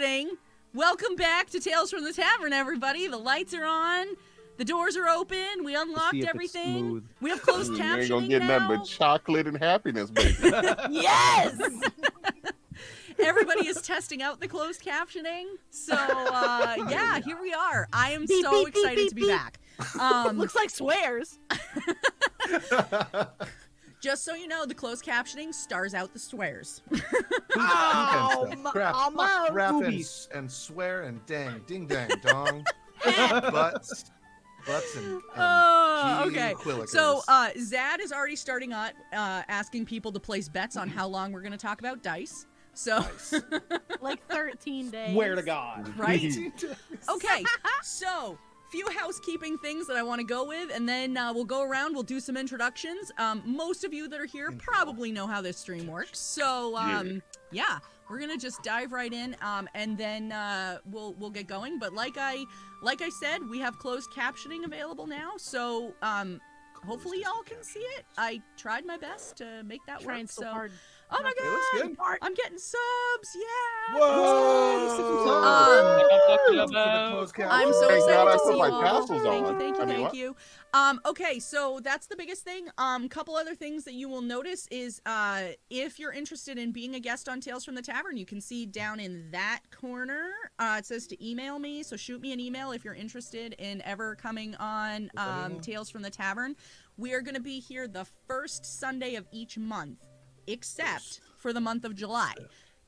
happening? Welcome back to Tales from the Tavern, everybody. The lights are on. The doors are open. We unlocked everything. We have closed captioning now. You ain't gonna get nothing but chocolate and happiness, baby. Yes! Everybody is testing out the closed captioning. So, yeah, here we are. I am so excited to be back. Looks like swears. Just so you know, the closed captioning stars out the swears. Crap and swear and dang, ding dang dong. Butts and okay. So Zad is already starting on asking people to place bets on how long we're going to talk about dice. So like 13 days. Swear to God. Right? Okay. So few housekeeping things that I want to go with, and then we'll go around, we'll do some introductions. Most of you that are here probably know how this stream works. So yeah, we're gonna just dive right in, and then we'll get going. But like I said, we have closed captioning available now, so hopefully y'all can see it. I tried my best to make that work. So hard. Oh my God! I'm getting subs. Yeah. Whoa! I'm so excited to see you all. Thank you. Okay, so that's the biggest thing. Couple other things that you will notice is if you're interested in being a guest on Tales from the Tavern, you can see down in that corner. It says to email me, so shoot me an email if you're interested in ever coming on Tales from the Tavern. We are going to be here the first Sunday of each month, except for the month of July.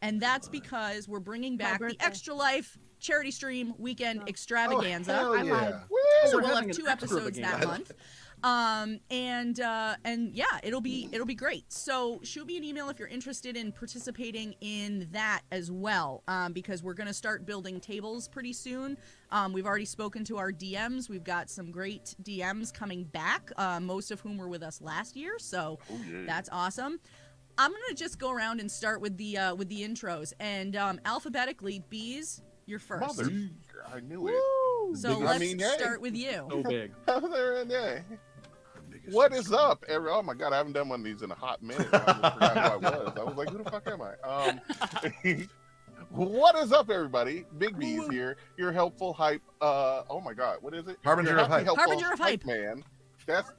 And that's because we're bringing back the Extra Life charity stream weekend extravaganza. So we'll have 2 episodes that month. And yeah, it'll be great. So shoot me an email if you're interested in participating in that as well, because we're going to start building tables pretty soon. We've already spoken to our DMs. We've got some great DMs coming back, most of whom were with us last year. So that's awesome. I'm gonna just go around and start with the intros, and alphabetically, Bees, you're first. Mother, I knew it. So let's start with you. So big. What is up, everyone? Oh my God, I haven't done one of these in a hot minute. I just forgot who I was. I was like, who the fuck am I? What is up, everybody? Big Bees here. Your helpful hype. Oh my God, what is it? Harbinger of hype. Harbinger of hype, man. That's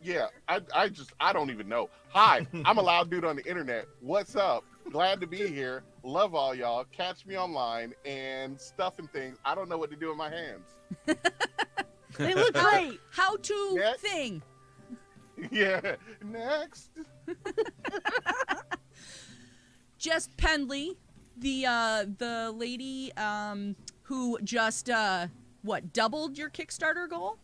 I don't even know. Hi, I'm a loud dude on the internet. What's up? Glad to be here. Love all y'all. Catch me online and stuff and things. I don't know what to do with my hands. They look great. How to thing. Yeah. Next. Jess Pendley, the lady who just doubled your Kickstarter goal?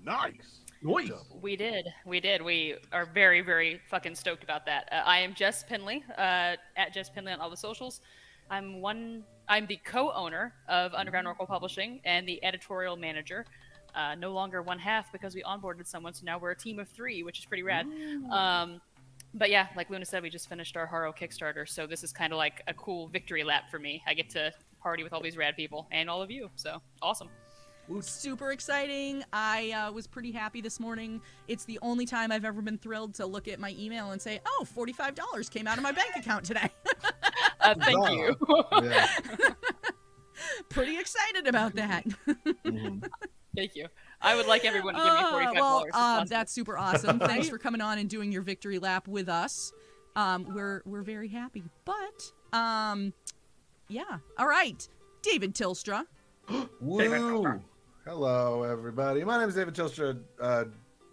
Nice. We did. We are very, very fucking stoked about that. I am Jess Penley, at Jess Penley on all the socials. I'm the co-owner of Underground Oracle Publishing and the editorial manager. No longer one half because we onboarded someone, so now we're a team of 3, which is pretty rad. But yeah, like Luna said, we just finished our Haro Kickstarter, so this is kind of like a cool victory lap for me. I get to party with all these rad people and all of you, so awesome. Super exciting. I was pretty happy this morning. It's the only time I've ever been thrilled to look at my email and say, oh, $45 came out of my bank account today. Thank you. Yeah. Pretty excited about that. Thank you. I would like everyone to give me $45. Well, that's super awesome. Thanks for coming on and doing your victory lap with us. We're very happy. But, yeah. All right. David Tilstra. Woo! Hello, everybody. My name is David Tilstra.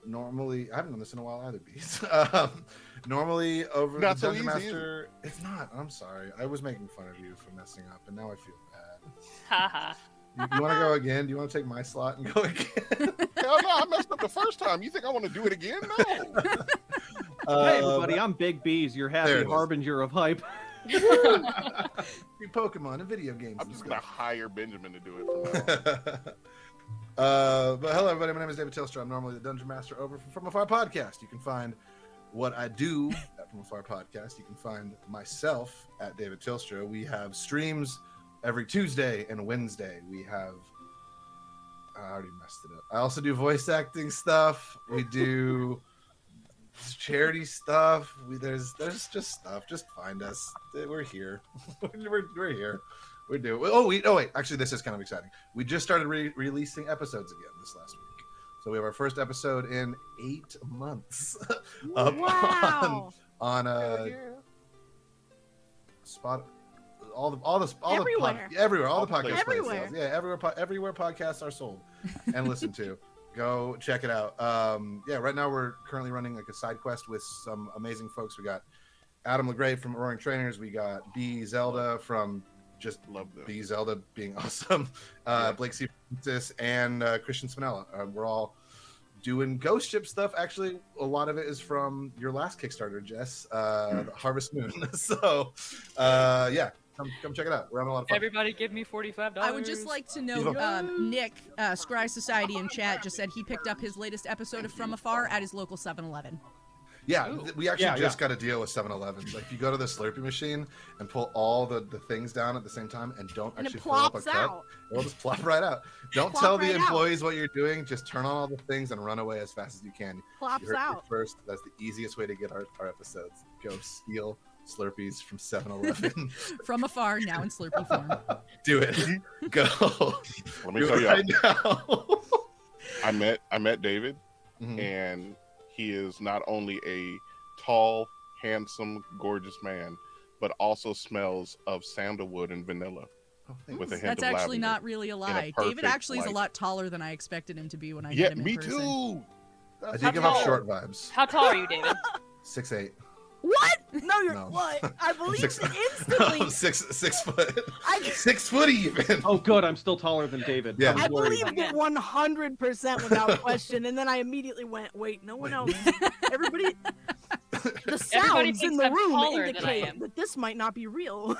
Normally, I haven't done this in a while either, Bees. Normally, over not the so Dungeon easy, Master. It's not. I'm sorry. I was making fun of you for messing up, and now I feel bad. Haha. You want to go again? Do you want to take my slot and go again? Hell no, I messed up the first time. You think I want to do it again? No. Hey, everybody. I'm Big Bees, your happy harbinger of hype. Pokemon and video games. I'm just gonna hire Benjamin to do it for now. But hello, everybody. My name is David Tilstra. I'm normally the Dungeon Master over from Afar Podcast. You can find what I do at From Afar Podcast. You can find myself at David Tilstra. We have streams every Tuesday and Wednesday. We have. I already messed it up. I also do voice acting stuff. We do charity stuff. There's just stuff. Just find us. We're here. We're here. We're doing. Oh wait. Actually, this is kind of exciting. We just started releasing episodes again this last week. So we have our first episode in 8 months. Up Wow. on spot. All the Everywhere. everywhere, all the All podcast everywhere. places. Yeah, everywhere podcasts are sold and listened to. Go check it out. Yeah, right now we're currently running like a side quest with some amazing folks. We got Adam LeGray from Roaring Trainers. We got B Zelda from just Love them. B Zelda being awesome. Blake C. Francis and Christian Spinella. We're all doing ghost ship stuff. Actually, a lot of it is from your last Kickstarter, Jess, Harvest Moon. So, yeah, come check it out. We're having a lot of fun. Everybody give me $45. I would just like to note, Nick, Scry Society in chat just said he picked up his latest episode of From Afar at his local 7-Eleven. Yeah, we actually just got a deal with 7-Eleven. Like, if you go to the Slurpee machine and pull all the things down at the same time and don't And actually it fill up a plops cup, out. it'll just plop right out. Don't Plop tell the right out. employees what you're doing. Just turn on all the things and run away as fast as you can. Plops You heard it out. first. That's the easiest way to get our episodes. Go steal Slurpees from 7-Eleven. From Afar, now in Slurpee form. Do it. Go. Let me Do tell it you, right now. I met David, Mhm. and he is not only a tall, handsome, gorgeous man, but also smells of sandalwood and vanilla Oh, thanks. with a hint That's of actually lavender. not really a lie. David perfect actually is a light. lot taller than I expected him to be when I Yeah, met him in me person. too. I How do give off tall? short vibes. How tall are you, David? 6'8". What? No, you're No. what? I believe Six- it instantly. 6 foot. I, 6 foot even. Oh, good. I'm still taller than David. Yeah. I I was worried. believed it 100% without question, and then I immediately went, "Wait, no one else. Everybody." The sounds thinks in the I'm room taller than I indicate am. that this might not be real.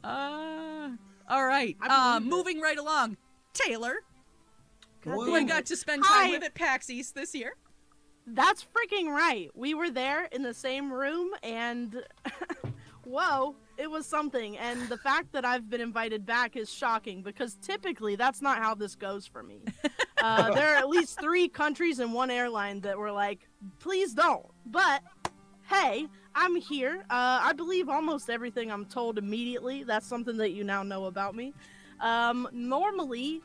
All right. I believe it. Moving right along. Taylor, God who I damn got it. to spend time Hi. with at PAX East this year. That's freaking right. We were there in the same room, and whoa, it was something. And the fact that I've been invited back is shocking because typically that's not how this goes for me. There are at least 3 countries and 1 airline that were like, please don't. But hey, I'm here. I believe almost everything I'm told immediately. That's something that you now know about me. Normally,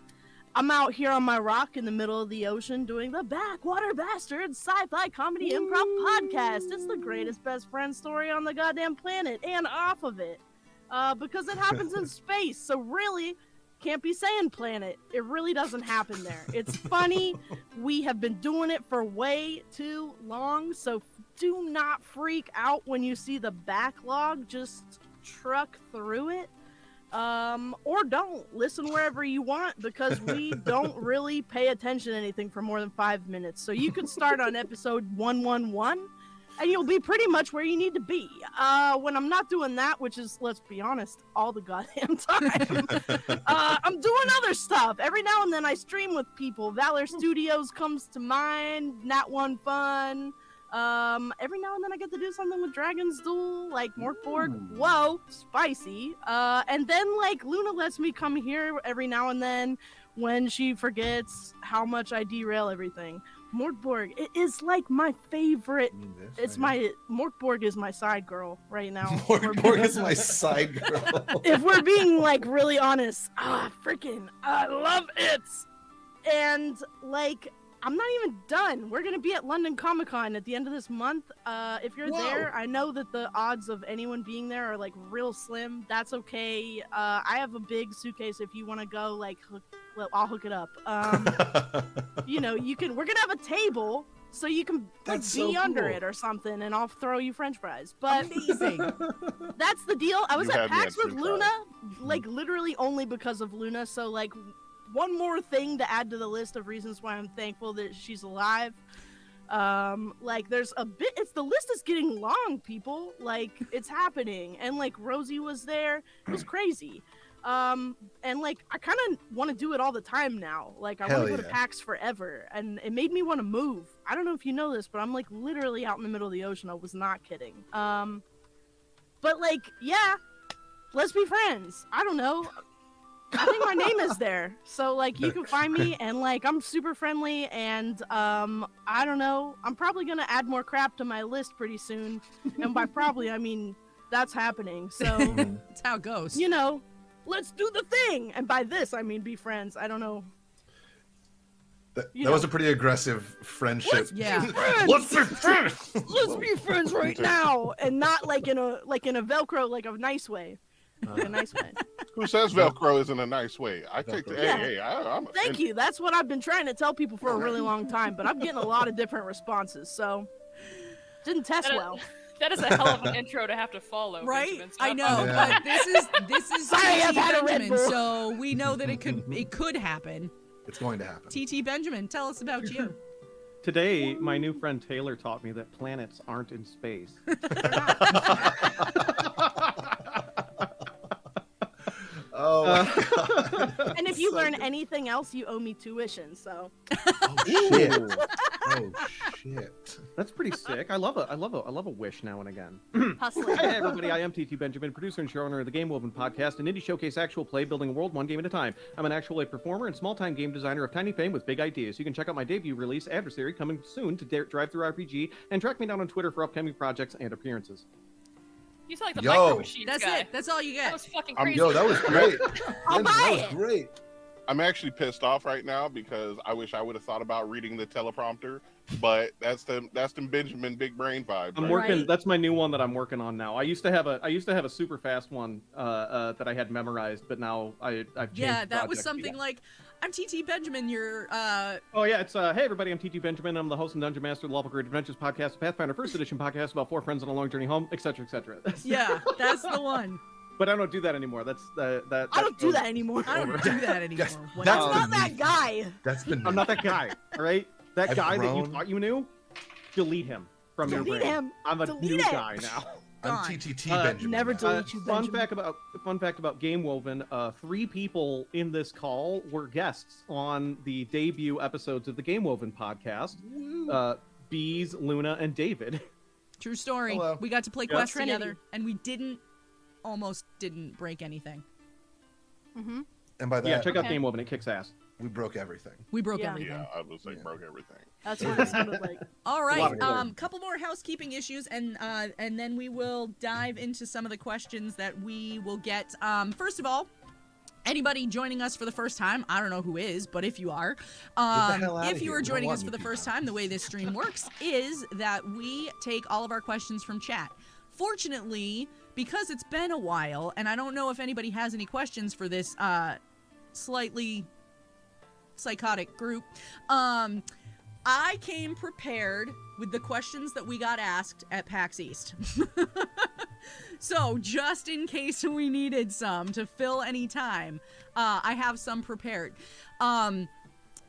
I'm out here on my rock in the middle of the ocean doing the Backwater Bastards sci-fi comedy improv podcast. It's the greatest best friend story on the goddamn planet and off of it. Because it happens in space, so really can't be saying planet. It really doesn't happen there. It's funny. We have been doing it for way too long, so do not freak out when you see the backlog. Just truck through it. Or don't listen wherever you want because we don't really pay attention to anything for more than 5 minutes. So you could start on episode 111 and you'll be pretty much where you need to be. When I'm not doing that, which is, let's be honest, all the goddamn time, I'm doing other stuff. Every now and then I stream with people. Valor Studios comes to mind, Nat One Fun. Every now and then I get to do something with Dragon's Duel, like Morkborg. Whoa, spicy. And then like Luna lets me come here every now and then when she forgets how much I derail everything. Morkborg, it is like my favorite. Morkborg is my side girl right now. Morkborg is my side girl. If we're being like really honest, freaking, I love it. And like, I'm not even done. We're gonna be at London Comic Con at the end of this month. If you're there, I know that the odds of anyone being there are like real slim. That's okay. I have a big suitcase. If you want to go, like, I'll hook it up. You know, you can. We're gonna have a table so you can like, be under it or something, and I'll throw you French fries. But Amazing. that's the deal. I was You at have me PAX at with French Luna, like literally only because of Luna. So like, one more thing to add to the list of reasons why I'm thankful that she's alive. Like there's a bit. The list is getting long, people. Like it's happening, and like Rosie was there. It was crazy. And like I kind of want to do it all the time now. Like I want to go to PAX forever, and it made me want to move. I don't know if you know this, but I'm like literally out in the middle of the ocean. I was not kidding. But like, yeah, let's be friends. I don't know. I think my name is there, so like you can find me, and like I'm super friendly, and I don't know. I'm probably gonna add more crap to my list pretty soon, and by probably I mean that's happening. So, That's how it goes. you know, let's do the thing. And by this, I mean be friends. I don't know. That was a pretty aggressive friendship. Yeah. Let's be friends. Let's be friends right now, and not like in a Velcro, like a nice way. Like a nice way. Who says Velcro isn't a nice way? I take the Yeah. I'm Thank you. That's what I've been trying to tell people for a really long time, but I'm getting a lot of different responses. So didn't test well. That is a hell of an intro to have to follow. Right? Benjamin, so I know, Yeah. but this is Sorry, I've TT had a Red Benjamin, Bull. so we know that it could happen. It's going to happen. TT Benjamin, tell us about you. Today, my new friend Taylor taught me that planets aren't in space. Oh, my God. And if you learn anything else, you owe me tuition. So Oh, shit. Oh, shit. That's pretty sick. I love a wish now and again. hustling. Hey everybody, I am TT Benjamin, producer and showrunner of the Game Woven podcast, an indie showcase actual play building a world one game at a time. I'm an actual play performer and small-time game designer of tiny fame with big ideas. You can check out my debut release, Adversary, coming soon to Drive-Thru RPG, and track me down on Twitter for upcoming projects and appearances. You sound like the Yo. Micro Machines That's guy. it. That's all you That get. was fucking I'm- crazy. Yo, that was great. I'll Benjamin, buy that it. was great. I'm actually pissed off right now because I wish I would have thought about reading the teleprompter, but that's the Benjamin big brain vibe. I'm right? working. Right. That's my new one that I'm working on now. I used to have a super fast one that I had memorized, but now I've changed. Yeah, that was project. something like, I'm TT Benjamin, you're Oh yeah, it's hey everybody, I'm TT Benjamin. I'm the host and dungeon master of the Level Great Adventures podcast, a Pathfinder First Edition podcast about four friends on a long journey home, etc., etc. yeah, that's the one. But I don't do that anymore. That's that. I don't do that anymore. I don't do that anymore. Yes, What that's else? I'm not that guy. That's been. I'm not that guy. All right, that I've guy that you grown. thought you knew, delete him from your Delete brain. him. I'm a Delete new it. guy now. I'm Gone. TTT Benjamin. Never now. delete you, Fun Benjamin. fact about Game Woven: 3 people in this call were guests on the debut episodes of the Game Woven podcast. Bees, Luna, and David. True story. Hello. We got to play Yeah. quests Trinity. together, and we almost didn't break anything. Mm-hmm. And by that, Yeah, check out Okay. Game Woven; it kicks ass. we broke everything. We broke Yeah. everything. Yeah, I was like Yeah. broke everything. That's what it sounded like. All lot right. of color. Couple more housekeeping issues, and then we will dive into some of the questions that we will get. First of all, anybody joining us for the first time, I don't know who is, but if you are, hell outta if you here. are We don't joining want us for new the first people. time, the way this stream works is that we take all of our questions from chat. Fortunately, because it's been a while, and I don't know if anybody has any questions for this slightly psychotic group, I came prepared with the questions that we got asked at PAX East. So just in case we needed some to fill any time, I have some prepared.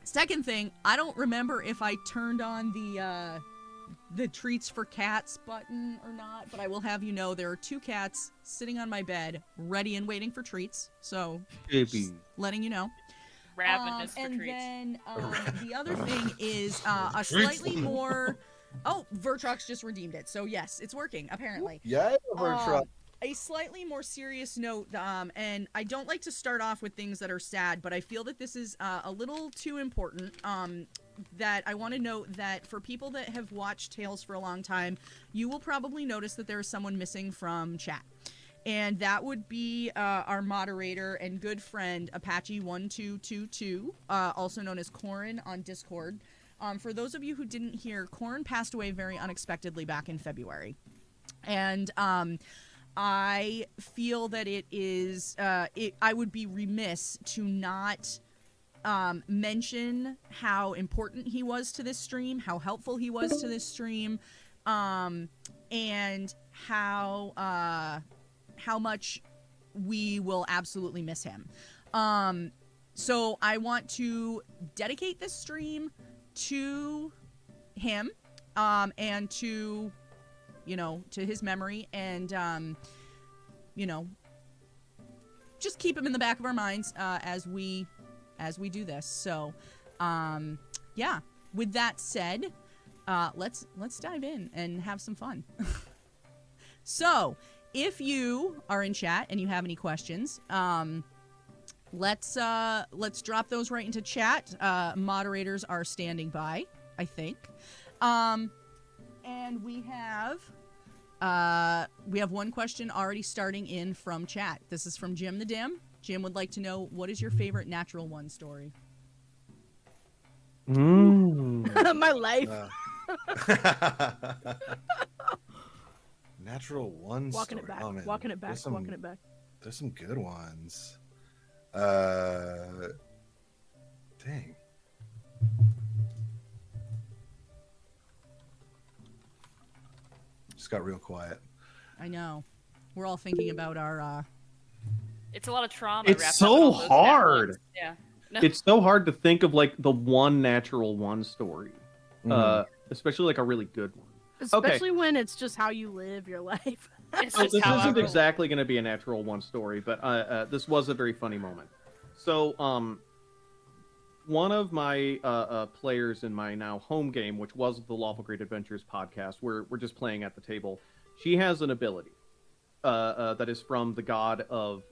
Second thing, I don't remember if I turned on the treats for cats button or not, but I will have you know there are 2 cats sitting on my bed ready and waiting for treats. So just letting you know. Ravenous for and treats. then the other thing is a slightly more. Oh, Vertrox just redeemed it. So yes, it's working apparently. Yeah, A slightly more serious note, and I don't like to start off with things that are sad, but I feel that this is a little too important. That I want to note that for people that have watched Tales for a long time, you will probably notice that there is someone missing from chat. And that would be our moderator and good friend, Apache1222, also known as Corin on Discord. For those of you who didn't hear, Corin passed away very unexpectedly back in February. And I feel that it is, I would be remiss to not mention how important he was to this stream, how helpful he was to this stream, and how much we will absolutely miss him. So I want to dedicate this stream to him, and to, to his memory, and, just keep him in the back of our minds, as we do this. So, yeah, with that said, let's dive in and have some fun. So, if you are in chat and you have any questions, let's drop those right into chat. Moderators are standing by, I think. And we have We have one question already starting in from chat. This is from Jim the Dim. Jim would like to know, what is your favorite Natural One story? My life. Natural One Walking story. it back. Oh, man. Walking it back. Walking it back. There's some good ones. Dang. Just got real quiet. I know. We're all thinking about our... It's a lot of trauma. It's wrapped so up in all those hard. ones. Yeah. No. It's so hard to think of like the one Natural One story, especially like a really good one. Especially when it's just how you live your life. It's So just this how I isn't roll. exactly going to be a Natural One story, but this was a very funny moment. So, one of my players in my now home game, which was the Lawful Great Adventures podcast, we're just playing at the table. She has an ability that is from the god of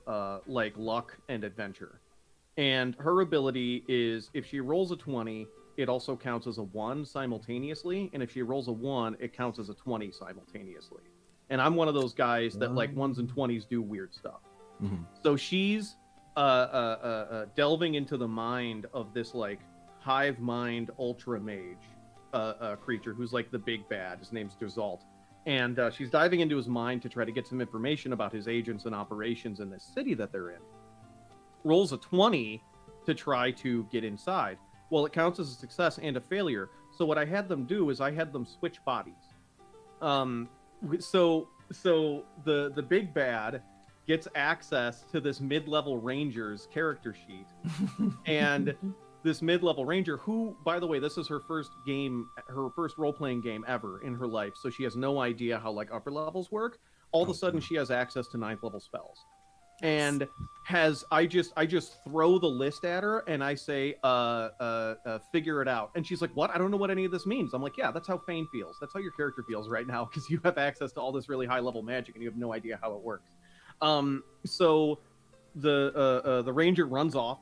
like luck and adventure, and her ability is if she rolls a 20, it also counts as a 1 simultaneously, and if she rolls a 1, it counts as a 20 simultaneously. And I'm one of those guys that like 1s and 20s do weird stuff. So she's delving into the mind of this like hive mind ultra mage creature who's like the big bad. His name's Drizalt. And she's diving into his mind to try to get some information about his agents and operations in this city that they're in. Rolls a 20 to try to get inside. Well, it counts as a success and a failure. So what I had them do is I had them switch bodies. So the big bad gets access to this mid-level ranger's character sheet, and this mid-level ranger, who, by the way, this is her first game, her first role-playing game ever in her life, so she has no idea how like upper levels work. All of a sudden, she has access to 9th level spells, and I just throw the list at her and I say, figure it out. And she's like, what? I don't know what any of this means. I'm like, yeah, that's how Fane feels. That's how your character feels right now, because you have access to all this really high level magic and you have no idea how it works. So the ranger runs off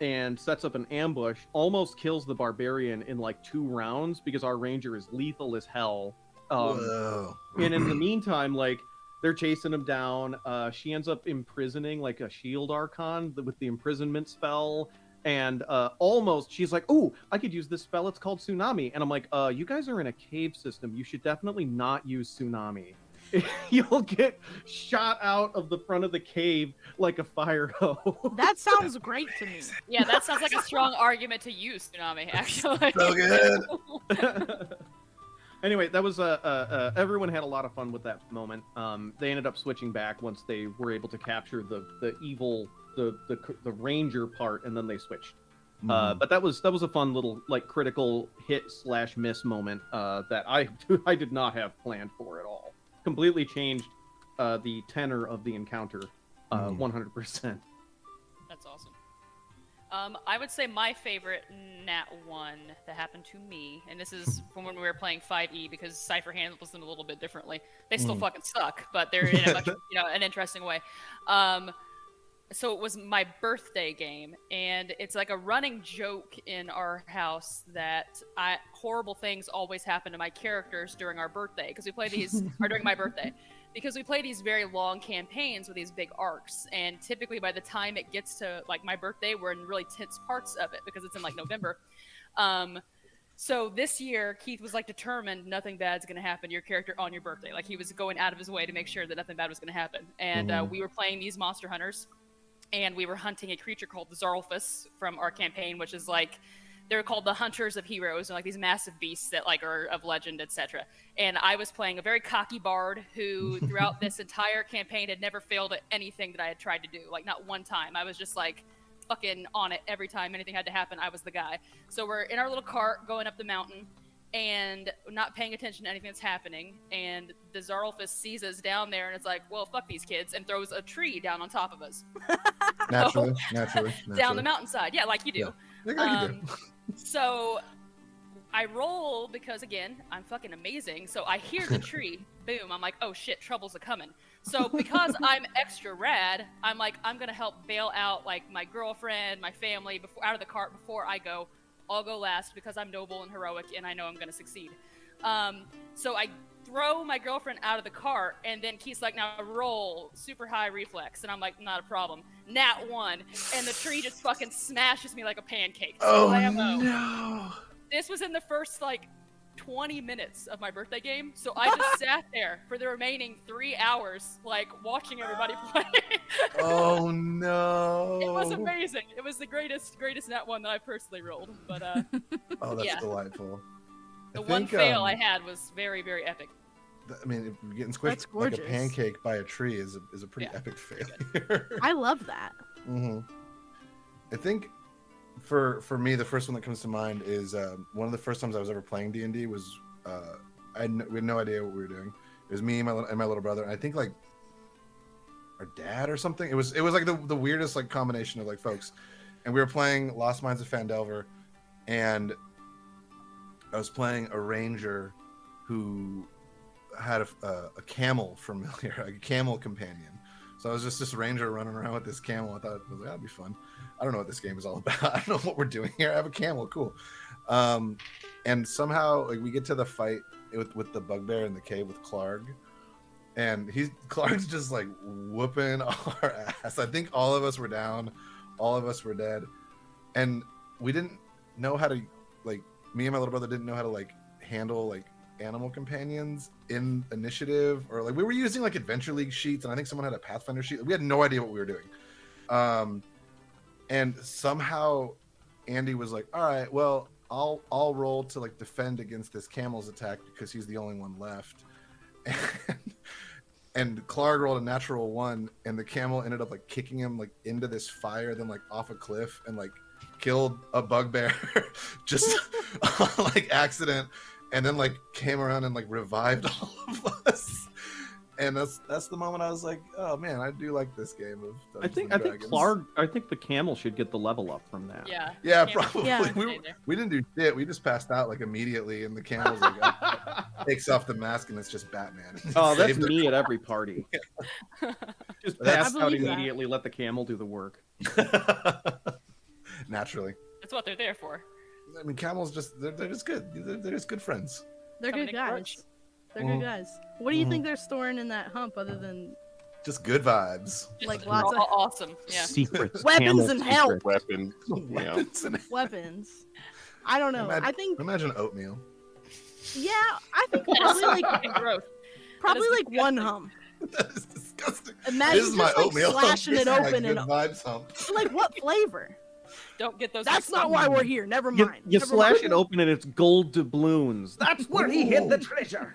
and sets up an ambush, almost kills the barbarian in like 2 rounds because our ranger is lethal as hell. Whoa. And in the meantime, like, they're chasing him down. She ends up imprisoning like a shield archon with the imprisonment spell. And almost, she's like, oh, I could use this spell. It's called Tsunami. And I'm like, you guys are in a cave system. You should definitely not use Tsunami. You'll get shot out of the front of the cave like a fire hose. That sounds great to me. Yeah, that sounds like a strong argument to use Tsunami, actually. So good. Anyway, that was everyone had a lot of fun with that moment. They ended up switching back once they were able to capture the evil the ranger part, and then they switched. But that was a fun little like critical hit / miss moment that I did not have planned for at all. Completely changed the tenor of the encounter 100%. That's awesome. I would say my favorite Nat 1 that happened to me, and this is from when we were playing 5e, because Cypher handles them a little bit differently. They still fucking suck, but they're in a much, an interesting way. So it was my birthday game, and it's like a running joke in our house that horrible things always happen to my characters during our birthday, because we play these, or during my birthday. Because we play these very long campaigns with these big arcs, and typically by the time it gets to like my birthday, we're in really tense parts of it because it's in like November. So this year, Keith was like determined nothing bad's gonna happen to your character on your birthday. Like he was going out of his way to make sure that nothing bad was gonna happen. And we were playing these monster hunters, and we were hunting a creature called the Zarlfus from our campaign, which is like, they're called the Hunters of Heroes, and like these massive beasts that like are of legend, etc. And I was playing a very cocky bard who, throughout this entire campaign, had never failed at anything that I had tried to do. Like not one time. I was just like fucking on it every time anything had to happen. I was the guy. So we're in our little cart going up the mountain, and not paying attention to anything that's happening. And the Zarlfus sees us down there, and it's like, well, fuck these kids, and throws a tree down on top of us. Naturally. Down the mountainside. Yeah, like you do. Yeah. Like you do. So I roll because, again, I'm fucking amazing. So I hear the tree. Boom. I'm like, oh shit, trouble's a-coming. So because I'm extra rad, I'm like, I'm going to help bail out like my girlfriend, my family out of the cart before I go. I'll go last because I'm noble and heroic and I know I'm going to succeed. So I throw my girlfriend out of the car, and then Keith's like, now roll super high reflex, and I'm like, not a problem. Nat 1, and the tree just fucking smashes me like a pancake. Oh IMO. no! This was in the first like 20 minutes of my birthday game, so I just sat there for the remaining 3 hours, like watching everybody play. Oh no! It was amazing. It was the greatest Nat 1 that I personally rolled. But Oh, that's yeah. delightful. The one fail I had was very, very epic. I mean, getting That's squished like a gorgeous. pancake by a tree is a pretty Yeah, epic failure. I love that. I think for me, the first one that comes to mind is one of the first times I was ever playing D&D was we had no idea what we were doing. It was me and my little brother, and I think like our dad or something. It was like the weirdest like combination of like folks, and we were playing Lost Mines of Phandelver, and I was playing a ranger who had a camel familiar, like a camel companion. So I was just this ranger running around with this camel. I thought, that'd be fun. I don't know what this game is all about. I don't know what we're doing here. I have a camel, cool. And somehow like we get to the fight with the bugbear in the cave with Clark, and Clark's just like whooping our ass. I think all of us were down, all of us were dead, and we didn't know how to like. Me and my little brother didn't know how to like handle like animal companions in initiative, or like we were using like Adventure League sheets, and I think someone had a Pathfinder sheet. We had no idea what we were doing. And somehow Andy was like, all right, well, I'll roll to like defend against this camel's attack because he's the only one left. And Clark rolled a natural 1, and the camel ended up like kicking him like into this fire, then like off a cliff, and like killed a bugbear just on like accident, and then like came around and like revived all of us. And that's the moment I was like, oh man, I do like this game of Dungeons and Dragons. I think the camel should get the level up from that. Yeah, Camel probably. Yeah. We didn't do shit. We just passed out like immediately, and the camel's like takes off the mask, and it's just Batman. Oh, that's Saved me at every party. Just pass out believe that. immediately, let the camel do the work. Naturally. That's what they're there for. I mean, camels they're just good. They're just good friends. They're Coming good in guys. clutch. They're good guys. What do you think they're storing in that hump other than Just good vibes. like lots of Awesome. Yeah. Secrets. Weapons camel and help. secrets. Weapons. Yeah. Weapons and weapons? I don't know. I think imagine oatmeal. yeah, I think probably like Fucking gross. probably is like one disgusting. hump. That is disgusting. Imagine This is my just like oatmeal. slashing This it is my open good and vibes hump. like what flavor? Don't get those. That's mixed not up. why we're here. Never You, mind. you Never slash mind. it open and it's gold doubloons. That's where he hid the treasure.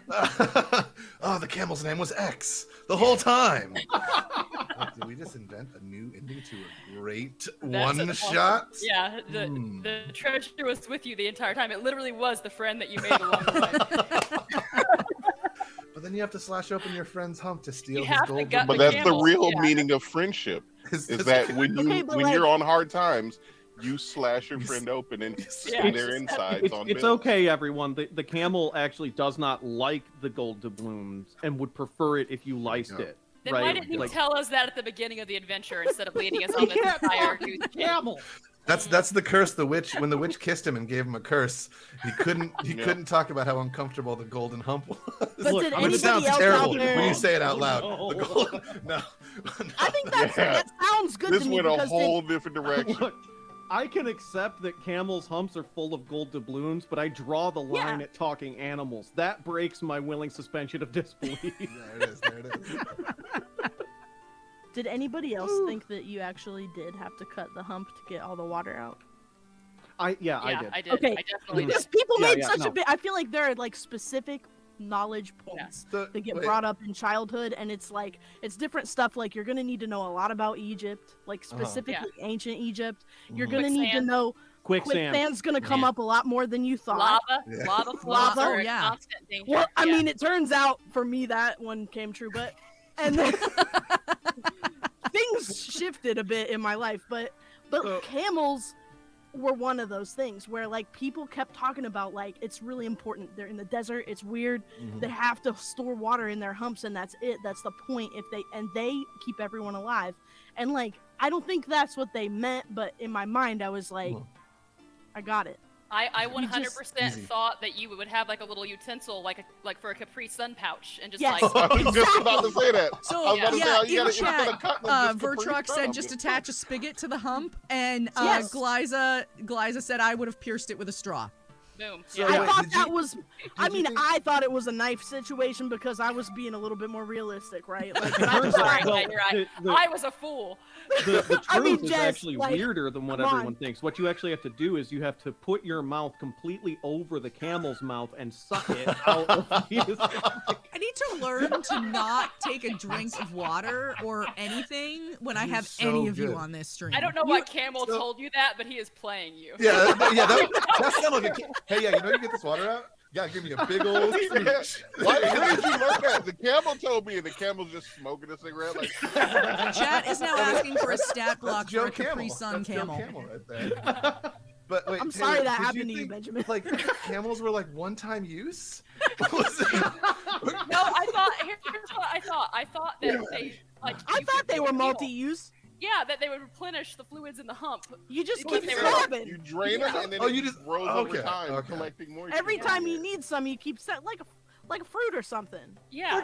Oh, the camel's name was X the whole time. Did we just invent a new ending to a great That's one awesome. shot? Yeah, the treasure was with you the entire time. It literally was the friend that you made along the way. But then you have to slash open your friend's hump to steal You his have to gold. gut But the that's the camel, real yeah. meaning of friendship. Is Is that when Okay, but when like- you're on hard times, you slash your friend open and Yeah, see their it's- insides It's, on it's bills. okay, everyone. The camel actually does not like the gold doubloons and would prefer it if you liced Yeah. it. Then right? why didn't you Like- tell us that at the beginning of the adventure instead of leading us on this entire goose chase? camel. That's the curse. The witch, when the witch kissed him and gave him a curse, he couldn't Yeah. couldn't talk about how uncomfortable the golden hump was. But Look, did I'm gonna It anybody sounds else terrible out there? when you say it out loud. no. The golden, no. I think that's, Yeah. that sounds good This to me went a because whole different direction. Look, I can accept that camels' humps are full of gold doubloons, but I draw the line Yeah. at talking animals. That breaks my willing suspension of disbelief. There it is. There it is. did anybody else think that you actually did have to cut the hump to get all the water out? I Yeah, did. I did. Okay. I definitely Because did. people Yeah, made yeah, such no. a big. I feel like there are like specific knowledge points that get Wait, brought up in childhood, and it's like it's different stuff. Like you're gonna need to know a lot about Egypt, like Uh-huh. specifically ancient Egypt. You're Mhm. gonna need to Quicksand. know Quicksand. quicksand's gonna come Yeah. up a lot more than you thought. Lava, Yeah. lava flows Lava, are a yeah. constant danger. Well, I Yeah. mean, it turns out for me that one came true, but and then things shifted a bit in my life, but So- camels were one of those things where like people kept talking about like it's really important. They're in the desert, it's weird. Mhm. They have to store water in their humps, and that's it. That's the point. If they keep everyone alive, and like I don't think that's what they meant, but in my mind I was like, Mhm. I got it. I 100% Easy. thought that you would have like a little utensil, like for a Capri Sun pouch, and just Yes. like. I was just about to say that. So I was about to say, yeah, you in gotta, instead chat, of cutting them, just Capri Vertrox Sun said them. just attach a spigot to the hump, and Yes. Glyza said I would have pierced it with a straw. Boom. So Yeah. I wait, thought did that you- was. I did you mean, think- I thought it was a knife situation because I was being a little bit more realistic, right? Like, but I You're was right, like, you're right. the- I was a fool. The truth I mean, is Jess, actually like, weirder than what come on. everyone thinks. What you actually have to do is you have to put your mouth completely over the camel's mouth and suck it out of his I need to learn to not take a drink of water or anything when I You're have so any of you good. on this stream. I don't know why Camel so- told you that, but he is playing you. Yeah, that sounded like a. Hey, yeah, you know you get this water out. You gotta give me a big old. smooch. Why did you learn that? The camel told me, and the camel's just smoking a cigarette. Like, Chat is now asking for a stat block That's for Joe a Capri Camel. Sun That's Joe camel. Camel right there. But wait, I'm Taylor, sorry that did happened to you, think, Benjamin. Like camels were like one-time use. Was it- No, I thought. Here's what I thought. I thought that they like. I you thought could they were heal. multi-use. Yeah, that they would replenish the fluids in the hump. You just Because keep they were- slapping. you drain them, and then Oh, it you just- rolls okay, over time, okay. collecting moisture. Every time you need some, you keep set like a fruit or something. Yeah,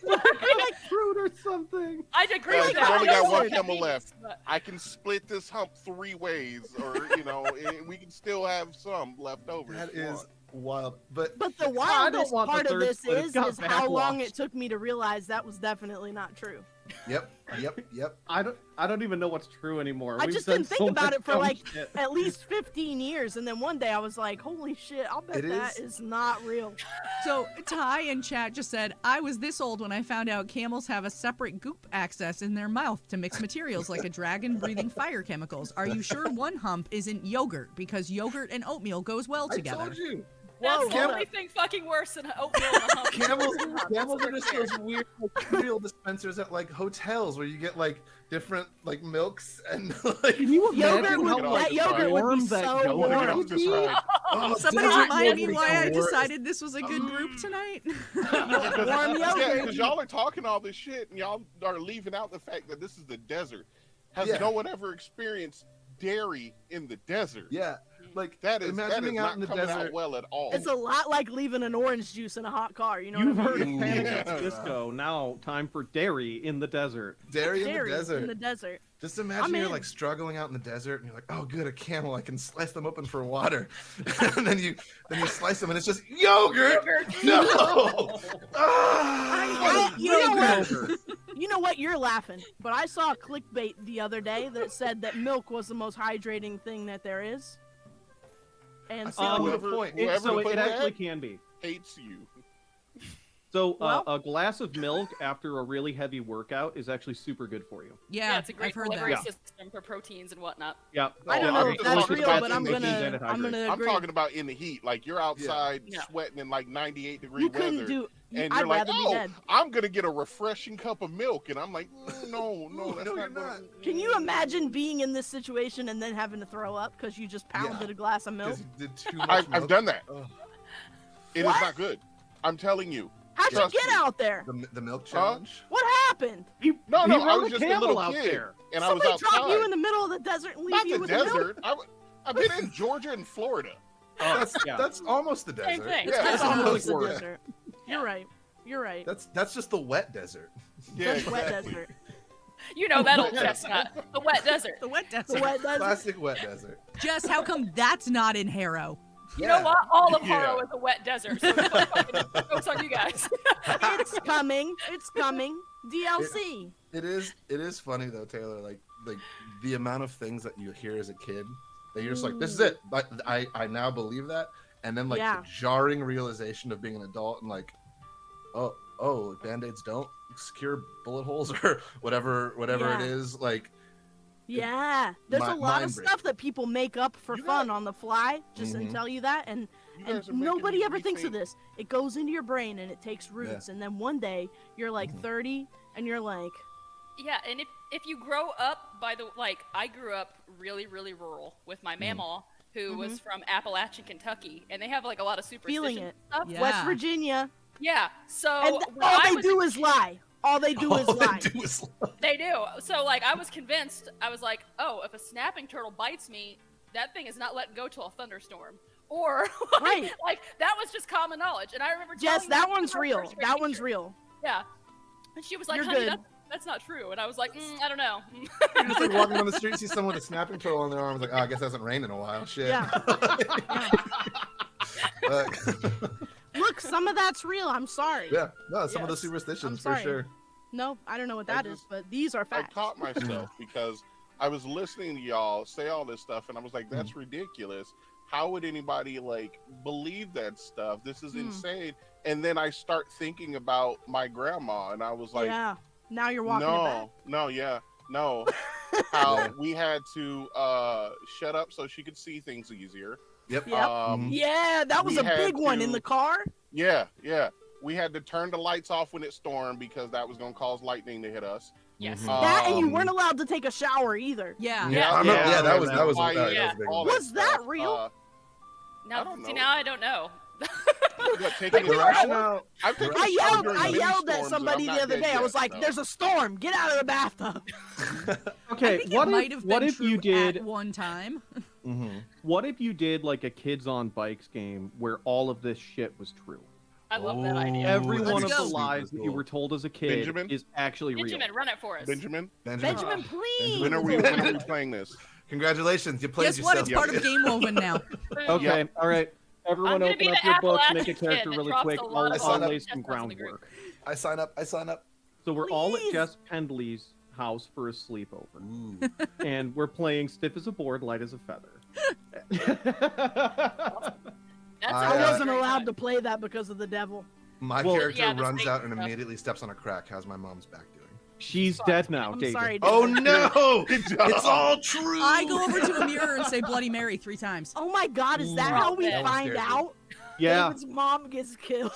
like fruit or something. I agree Guys, with we've that. only I got know one what that camel means, left. but- I can split this hump 3 ways, or we can still have some left over. That if you is want. wild. But But the I don't wildest want the part of third this split. It's is got how long backlash. it took me to realize that was definitely not true. yep. I don't even know what's true anymore. I We've just done didn't so think about much it for dumb like shit. at least 15 years, and then one day I was like, "Holy shit! I'll bet It that is not real." So Ty in chat just said, I was this old when I found out camels have a separate goop access in their mouth to mix materials like a dragon breathing fire chemicals. Are you sure one hump isn't yogurt? Because yogurt and oatmeal goes well I together. told you. That's Whoa, the hold only up. thing fucking worse than oatmeal and a hump. Camels are just those weird like, cereal dispensers at like hotels where you get like different like milks and like. Can you Yogurt imagine would- how that much yogurt would be warm that so yogurt warm. would Just be? like, Oh, Somebody desert remind me yogurt why I is the worst. decided this was a good group tonight. Warm yeah, yogurt. because y'all are talking all this shit, and y'all are leaving out the fact that this is the desert. Has Yeah. no one ever experienced dairy in the desert? Yeah, like That is imagining not out in the coming desert. out well at all. It's a lot like leaving an orange juice in a hot car. You know You've what I heard of mean? Panic Yeah. at the Disco. Now, time for dairy in the desert. Dairy in Dairy the desert. in the desert. Just imagine I'm you're in. like struggling out in the desert, and you're like, "Oh, good, a camel! I can slice them open for water." And then you slice them, and it's just yogurt. No. Ah, You know what? Yogurt. You know what? You're laughing, but I saw a clickbait the other day that said that milk was the most hydrating thing that there is. And so, Um, whoever, point. It, whoever so put it actually that can be. hates you. So Well- a glass of milk after a really heavy workout is actually super good for you. Yeah, it's a great I've heard delivery that. system for proteins and whatnot. Yeah. I don't Oh, know I'm if just that's talking real, about but in I'm the heat. gonna I'm agree. talking about in the heat. Like you're outside Yeah. sweating in like 98-degree You weather. couldn't do. and I'd you're like, rather be oh, dead. I'm gonna get a refreshing cup of milk, and I'm like, no, that's No, not you're gonna- not. Can you imagine being in this situation and then having to throw up because you just pounded a glass of milk? 'Cause you did too much I've milk. done that. Ugh. It is What? not good. I'm telling you. How'd you Trust get me. out there? The milk challenge. What happened? No, He I rode was a just a camel little out kid, there. and I was Somebody outside. drop you in the middle of the desert and leave Not you the with the milk? desert. I've been in Georgia and Florida. Yeah. That's almost the Same desert. thing. Yeah, That's it's almost the worse. desert. You're right. You're right. That's just the wet desert. Yeah, That's wet exactly. desert. You know that old chestnut, the wet desert. The wet The desert. wet desert. Classic wet desert. Jess, how come that's not in Harrow? You know what? All of Yeah. Harrow is a wet desert. So jokes on you guys. It's coming. It's coming. DLC. It is funny though, Taylor. Like the amount of things that you hear as a kid that you're just like, this is it. Like I now believe that, and then like Yeah. the jarring realization of being an adult and like, oh, band-aids don't secure bullet holes or whatever Yeah. it is. Like Yeah. There's a lot of mind-breaking. stuff that people make up for You fun got- on the fly, just Mhm. and tell you that, and You guys are making nobody me ever thinks of rethink. this. It goes into your brain and it takes roots, and then one day you're like Mhm. 30 and you're like, Yeah, and if you grow up by the I grew up really rural with my mamaw who was from Appalachian, Kentucky, and they have like a lot of superstition feeling it. stuff. Yeah. West Virginia, Yeah, so and when all I they was do a is lie. All they do is all they lie. do is They do. So like I was convinced. I was like, oh, if a snapping turtle bites me, that thing is not letting go till a thunderstorm. Or Right. like that was just common knowledge. And I remember Jess, telling that to one's our real. first grade That one's teacher. real. Yeah. And she was like, You're honey, good. that's not true. And I was like, I don't know. You're just like walking down the street, see someone with a snapping turtle on their arms, like, oh, I guess it hasn't rained in a while. Shit. Yeah. Look, some of that's real. I'm sorry. Yeah, no, some of the Yes. superstitions I'm for sorry. sure. No, I don't know what I that is, just- but these are I facts. caught myself because I was listening to y'all say all this stuff, and I was like, "That's Mm. ridiculous. How would anybody like believe that stuff? This is Mm. insane." And then I start thinking about my grandma, and I was like, Yeah. Now you're walking it back. no. How we had to shut up so she could see things easier. Yep. Yep. Yeah, that was we a had big one in to- the car. Yeah. We had to turn the lights off when it stormed because that was going to cause lightning to hit us. Yes. Mhm. That and you Um, weren't allowed to take a shower either. Yeah. Yeah, I remember, Yeah, that was a why- big yeah. one. all Was that stuff. real? Now, I don't see, know. now I don't know. What, taking The a shower? rationale, I've taken a I shower yelled during I many yelled at storms, and somebody I'm the not other dead day. I yet, was like, so. "There's a storm. Get out of the bathtub." Okay, I think what it might if have what been if true you did at one time. what if you did like a kids on bikes game where all of this shit was true? I love that idea. Every let's one of the go. lies that you were told as a kid Benjamin? is actually Benjamin, real. run it for us. Benjamin, Benjamin, please. when are we playing this? Congratulations, you played Guess what? yourself. It's part of Game Woven now. Okay, all right. Everyone I'm gonna open be up the your books, Appalachian make a character kid that really drops quick. a lot I'll, of I'll stuff lay just some on the group. groundwork. I sign up. So we're all at Please. Jess Pendley's house for a sleepover. Ooh. And we're playing Stiff as a Board, Light as a Feather. That's I I wasn't allowed to play that because of the devil. My Well, character yeah, the runs snake out and stuff. immediately steps on a crack. How's my mom's back doing? She's dead now, I'm David. sorry. Oh David. no! Good job. It's all true. I go over to a mirror and say Bloody Mary 3 times. Oh my God! Is that Ooh. how we That one find scares me. out? Yeah. David's mom gets killed.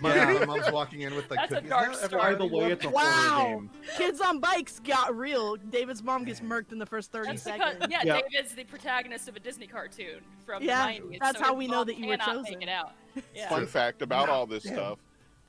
My mom's walking in with like That's a cookies. dark "No, story. By everybody the way, love it's a Wow. horror game. Kids on bikes got real. David's mom gets murked in the first 30 That's seconds. because, yeah, Yeah. David's the protagonist of a Disney cartoon from Yeah, the 90s. that's so how his we know mom that you were cannot chosen. Make it out. Yeah. Fun fact about all this Damn.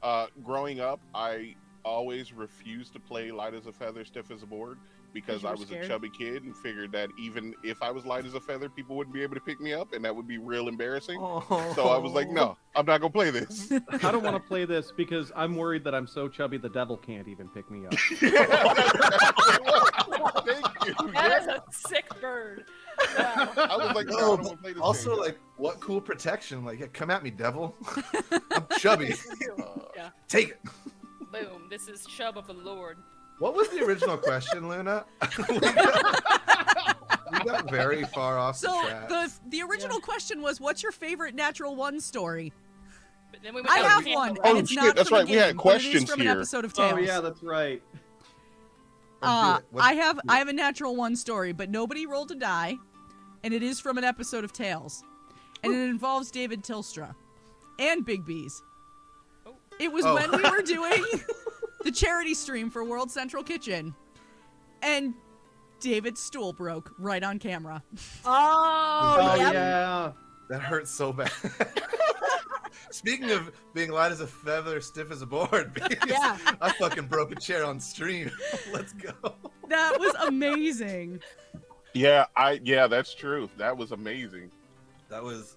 stuff. Growing up, I always refused to play Light as a Feather, Stiff as a Board because you I were was scared? a chubby kid and figured that even if I was light as a feather, people wouldn't be able to pick me up, and that would be real embarrassing. So I was like, no, I'm not gonna play this. I don't want to play this because I'm worried that I'm so chubby the devil can't even pick me up. Thank you. That is a sick bird. Wow. I was like, no, I don't want to play this Also, game. like, what cool protection? Like, yeah, come at me, devil. I'm chubby. Yeah. Take it. Boom. This is Chub of the Lord. What was the original question, Luna? we got very far off So the track. the original question was, what's your favorite Natural One story? But then we went I down have the one, rainbow and Oh, it's shit, not that's from a right, we had game, but it is questions from an here. episode of Tales. Oh yeah, that's right. I have a Natural One story, but nobody rolled a die, and it is from an episode of Tales, and it involves David Tilstra and Big Bees. Oh. It was Oh. when we were doing the charity stream for World Central Kitchen, and David's stool broke right on camera. Oh, Oh yep. yeah. That hurts so bad. Speaking of being light as a feather, stiff as a board, Yeah. I fucking broke a chair on stream. Let's go. That was amazing. Yeah, that's true. That was amazing. That was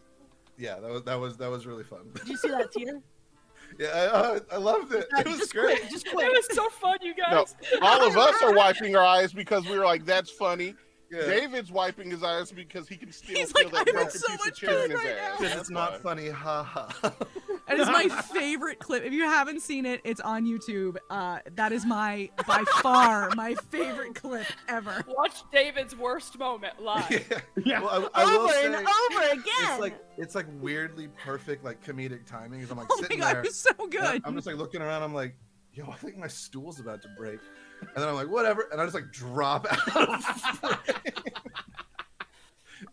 really fun. Did you see that tear? Yeah, I loved it. It was just great. Quit, just It quit. was so fun, you No, guys. all of us are wiping our eyes because we were like, "That's funny." Yeah. David's wiping his eyes because he can still He's feel like, that "I'm broken so piece of much chair in pain his right ass. now." Because That's it's not fine. funny, haha. It is my favorite clip. If you haven't seen it, it's on YouTube. That is by far my favorite clip ever. Watch David's worst moment live. Yeah. Yeah. Well, I will Over say, and over it's again. like weirdly perfect, like comedic timing. As I'm like Oh my sitting god, there, it was so and good. I'm just like looking around. I'm like, yo, I think my stool's about to break. And then I'm like, whatever. And I just like drop out of frame.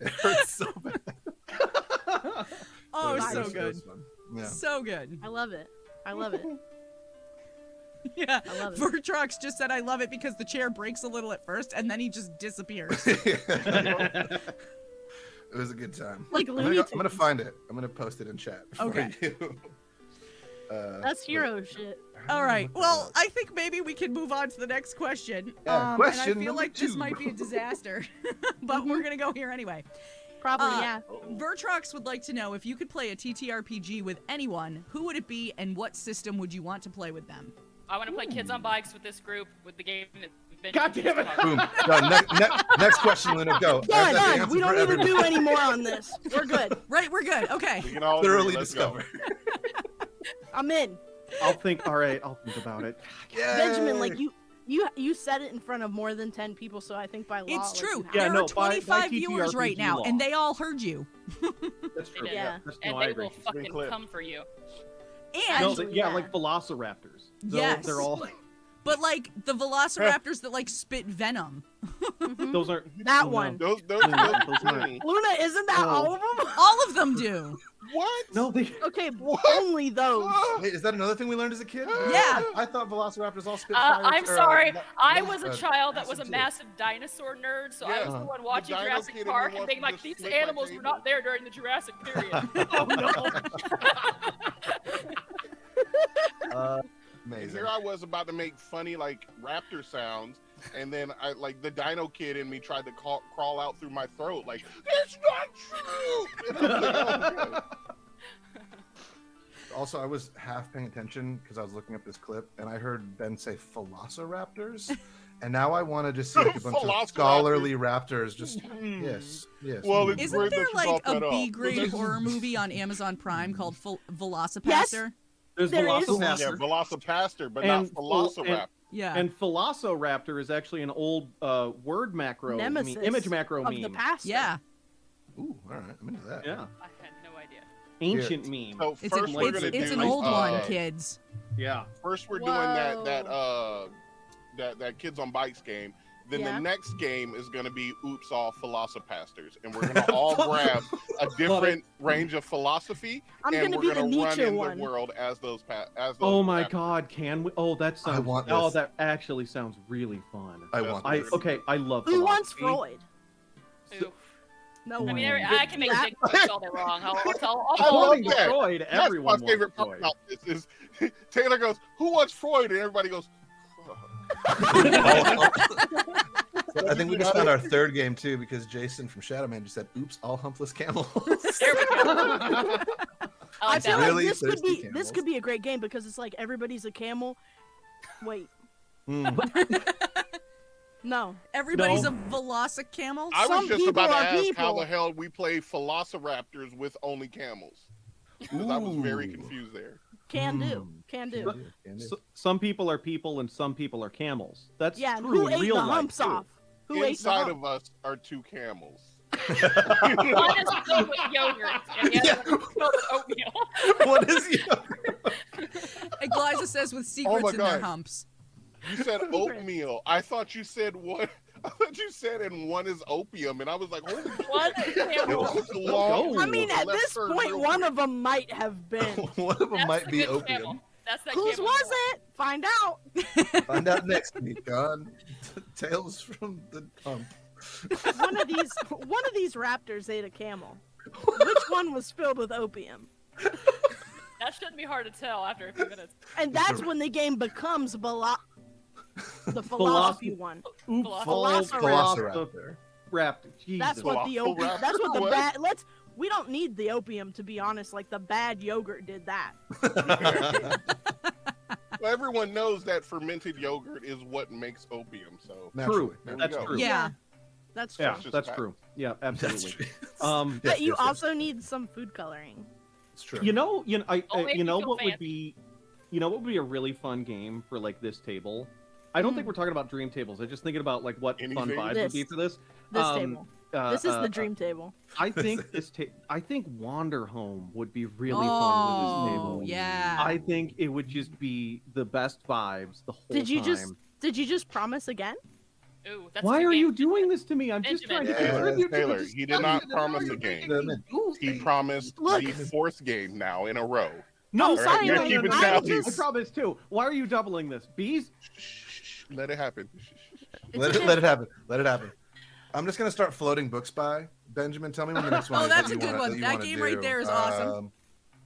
It hurts so bad. Oh, it was Nice. so It good. was fun. Yeah. So good. I love it. I love it. Yeah. I love it. Vertrox just said I love it because the chair breaks a little at first and then he just disappears. It was a good time. Like I'm Looney gonna Tunes. find it. I'm gonna post it in chat. For Okay. You. That's hero shit. All right. Well, I think maybe we can move on to the next question. Yeah, And question I feel number like this 2. might be a disaster, but we're gonna go here anyway. Probably, yeah. Vertrox would like to know if you could play a TTRPG with anyone, who would it be and what system would you want to play with them? I want to play Kids on Bikes with this group with the game that God damn it. Boom. Done. Next question, Luna. Go. Done. We don't need to do any more on this. We're good. Right, we're good. Okay. We can all Thoroughly agree. Let's go. discovered. I'm in. I'll think. All right, I'll think about it. Benjamin, like you said it in front of more than 10 people, so I think by law. It's true. Like, Yeah, there no, are 25 by viewers right TTRPG now, law. and they all heard you. That's true. Yeah. That's, And no, I they agree. will fucking clip. come for you. And No, Actually, yeah, yeah. like velociraptors. Yes. They're all. but like the velociraptors that like spit venom. Those aren't. That no. one. Those aren't. Luna, isn't that all of them? All of them do. What? No, they. Okay, What? only those. Wait, is that another thing we learned as a kid? Yeah. I thought velociraptors all spit fire. I'm sorry. I was a uh, child that was a acid too. massive dinosaur nerd, so I Yeah. was the one watching dino Jurassic kid in me Park and wants being to like, just these lick my animals were table. not there during the Jurassic period. Oh no. And Amazing. here I was about to make funny like raptor sounds, and then I like the dino kid in me tried to crawl out through my throat like that's not true. And I was like, oh, God. Also, I was half paying attention because I was looking up this clip, and I heard Ben say velociraptors, and now I want to just see like, a bunch of Velociraptors. scholarly raptors. Just yes. Well, it's Isn't great there that you like brought a that up. B-grade horror movie on Amazon Prime called Velocipaster? There's There is. Velociraptor. Yeah, Velocipaster, but And- not Velociraptor. Yeah. And Velociraptor is actually an old word macro, Nemesis image macro of meme. the past. yeah. Ooh, all right, I'm into that. Yeah, I had no idea. ancient meme. So It's, first we're gonna it's do an old one, uh, kids. Yeah. First we're Whoa. doing that Kids on Bikes game. Then Yeah. the next game is going to be Oops All Velocipasters, and we're going to all grab a different range of philosophy, I'm and gonna we're be the going to run Nietzsche in one. the world as those Oh my raptors. God, can we? Oh, that sounds. want Oh, this. that actually sounds really fun. I want I this. okay. I love. Who wants philosophy. Freud? Oof. No I one. mean, I can make dick jokes all day long. I'll I love Wanting that. Freud, That's everyone my favorite part wants about this is Taylor goes, "Who wants Freud?" and everybody goes. I think we just found our third game too because Jason from Shadowman just said, "Oops, all humpless camels." There we go. I I like feel that. Really like this thirsty could camels. be a great game because it's like everybody's a camel. Wait, no. Everybody's No. a velocicamel. I Some was just people about to are ask how people. the hell we play Velociraptors with only camels. Because I was very Ooh. confused there. Can do. Mm. Can do. Can do. Some people are people and some people are camels. That's Yeah, true who in ate real the life, humps too. off? Who ate the Inside hump? of us are two camels. One is filled with yogurt, and the other one is filled with oatmeal. What is you? And Glyza says with secrets my in their God. humps. You said oatmeal. I thought you said what? I thought you said and one is opium, and I was like, holy One shit. camel. It was long. I mean, at Left this turn point, real one quick. of them might have been. One of them That's might the be good opium. camel. That's that Whose camel. was it? Find out. Find out next week on Tales from the Hump. One of these raptors ate a camel. Which one was filled with opium? That shouldn't be hard to tell after a few minutes. And that's when the game becomes the philosophy one. Oops, Velociraptor. Raptor. Jesus. That's what the opium. Velociraptor? That's what the What? bad. We don't need the opium to be honest. Like the bad yogurt did that. Well, everyone knows that fermented yogurt is what makes opium. So True. There we That's go. true. Yeah. That's true. Yeah, just that's fact. true. Yeah, That's absolutely. true. But you also need some food coloring. It's true. You know, Only if you know you feel what would fancy. be, you know what would be a really fun game for like this table. I don't think we're talking about dream tables. I'm just thinking about like what fun Anything? vibes would be This. for this. This table. This is the dream. dream table. I think I think Wander Home would be really fun with Oh, this table. yeah. I think it would just be the best vibes the whole Did you time. just promise again? Ooh, that's Why a good are game. you doing this to me? I'm just Benjamin. trying to Yeah, contribute to Taylor, the he did not discussion, and promise now a you're game. making me do He things. promised Look. the fourth game now in a row. No, I'm sorry, you're like, keeping I'm tallies. I promise too. Why are you doubling this? Bees? Shh, let it happen. Let it happen. Let it happen. I'm just gonna start floating books by Benjamin. Tell me when the next one Oh, is. that's that a you good wanna- one. you That wanna game right do. there is awesome.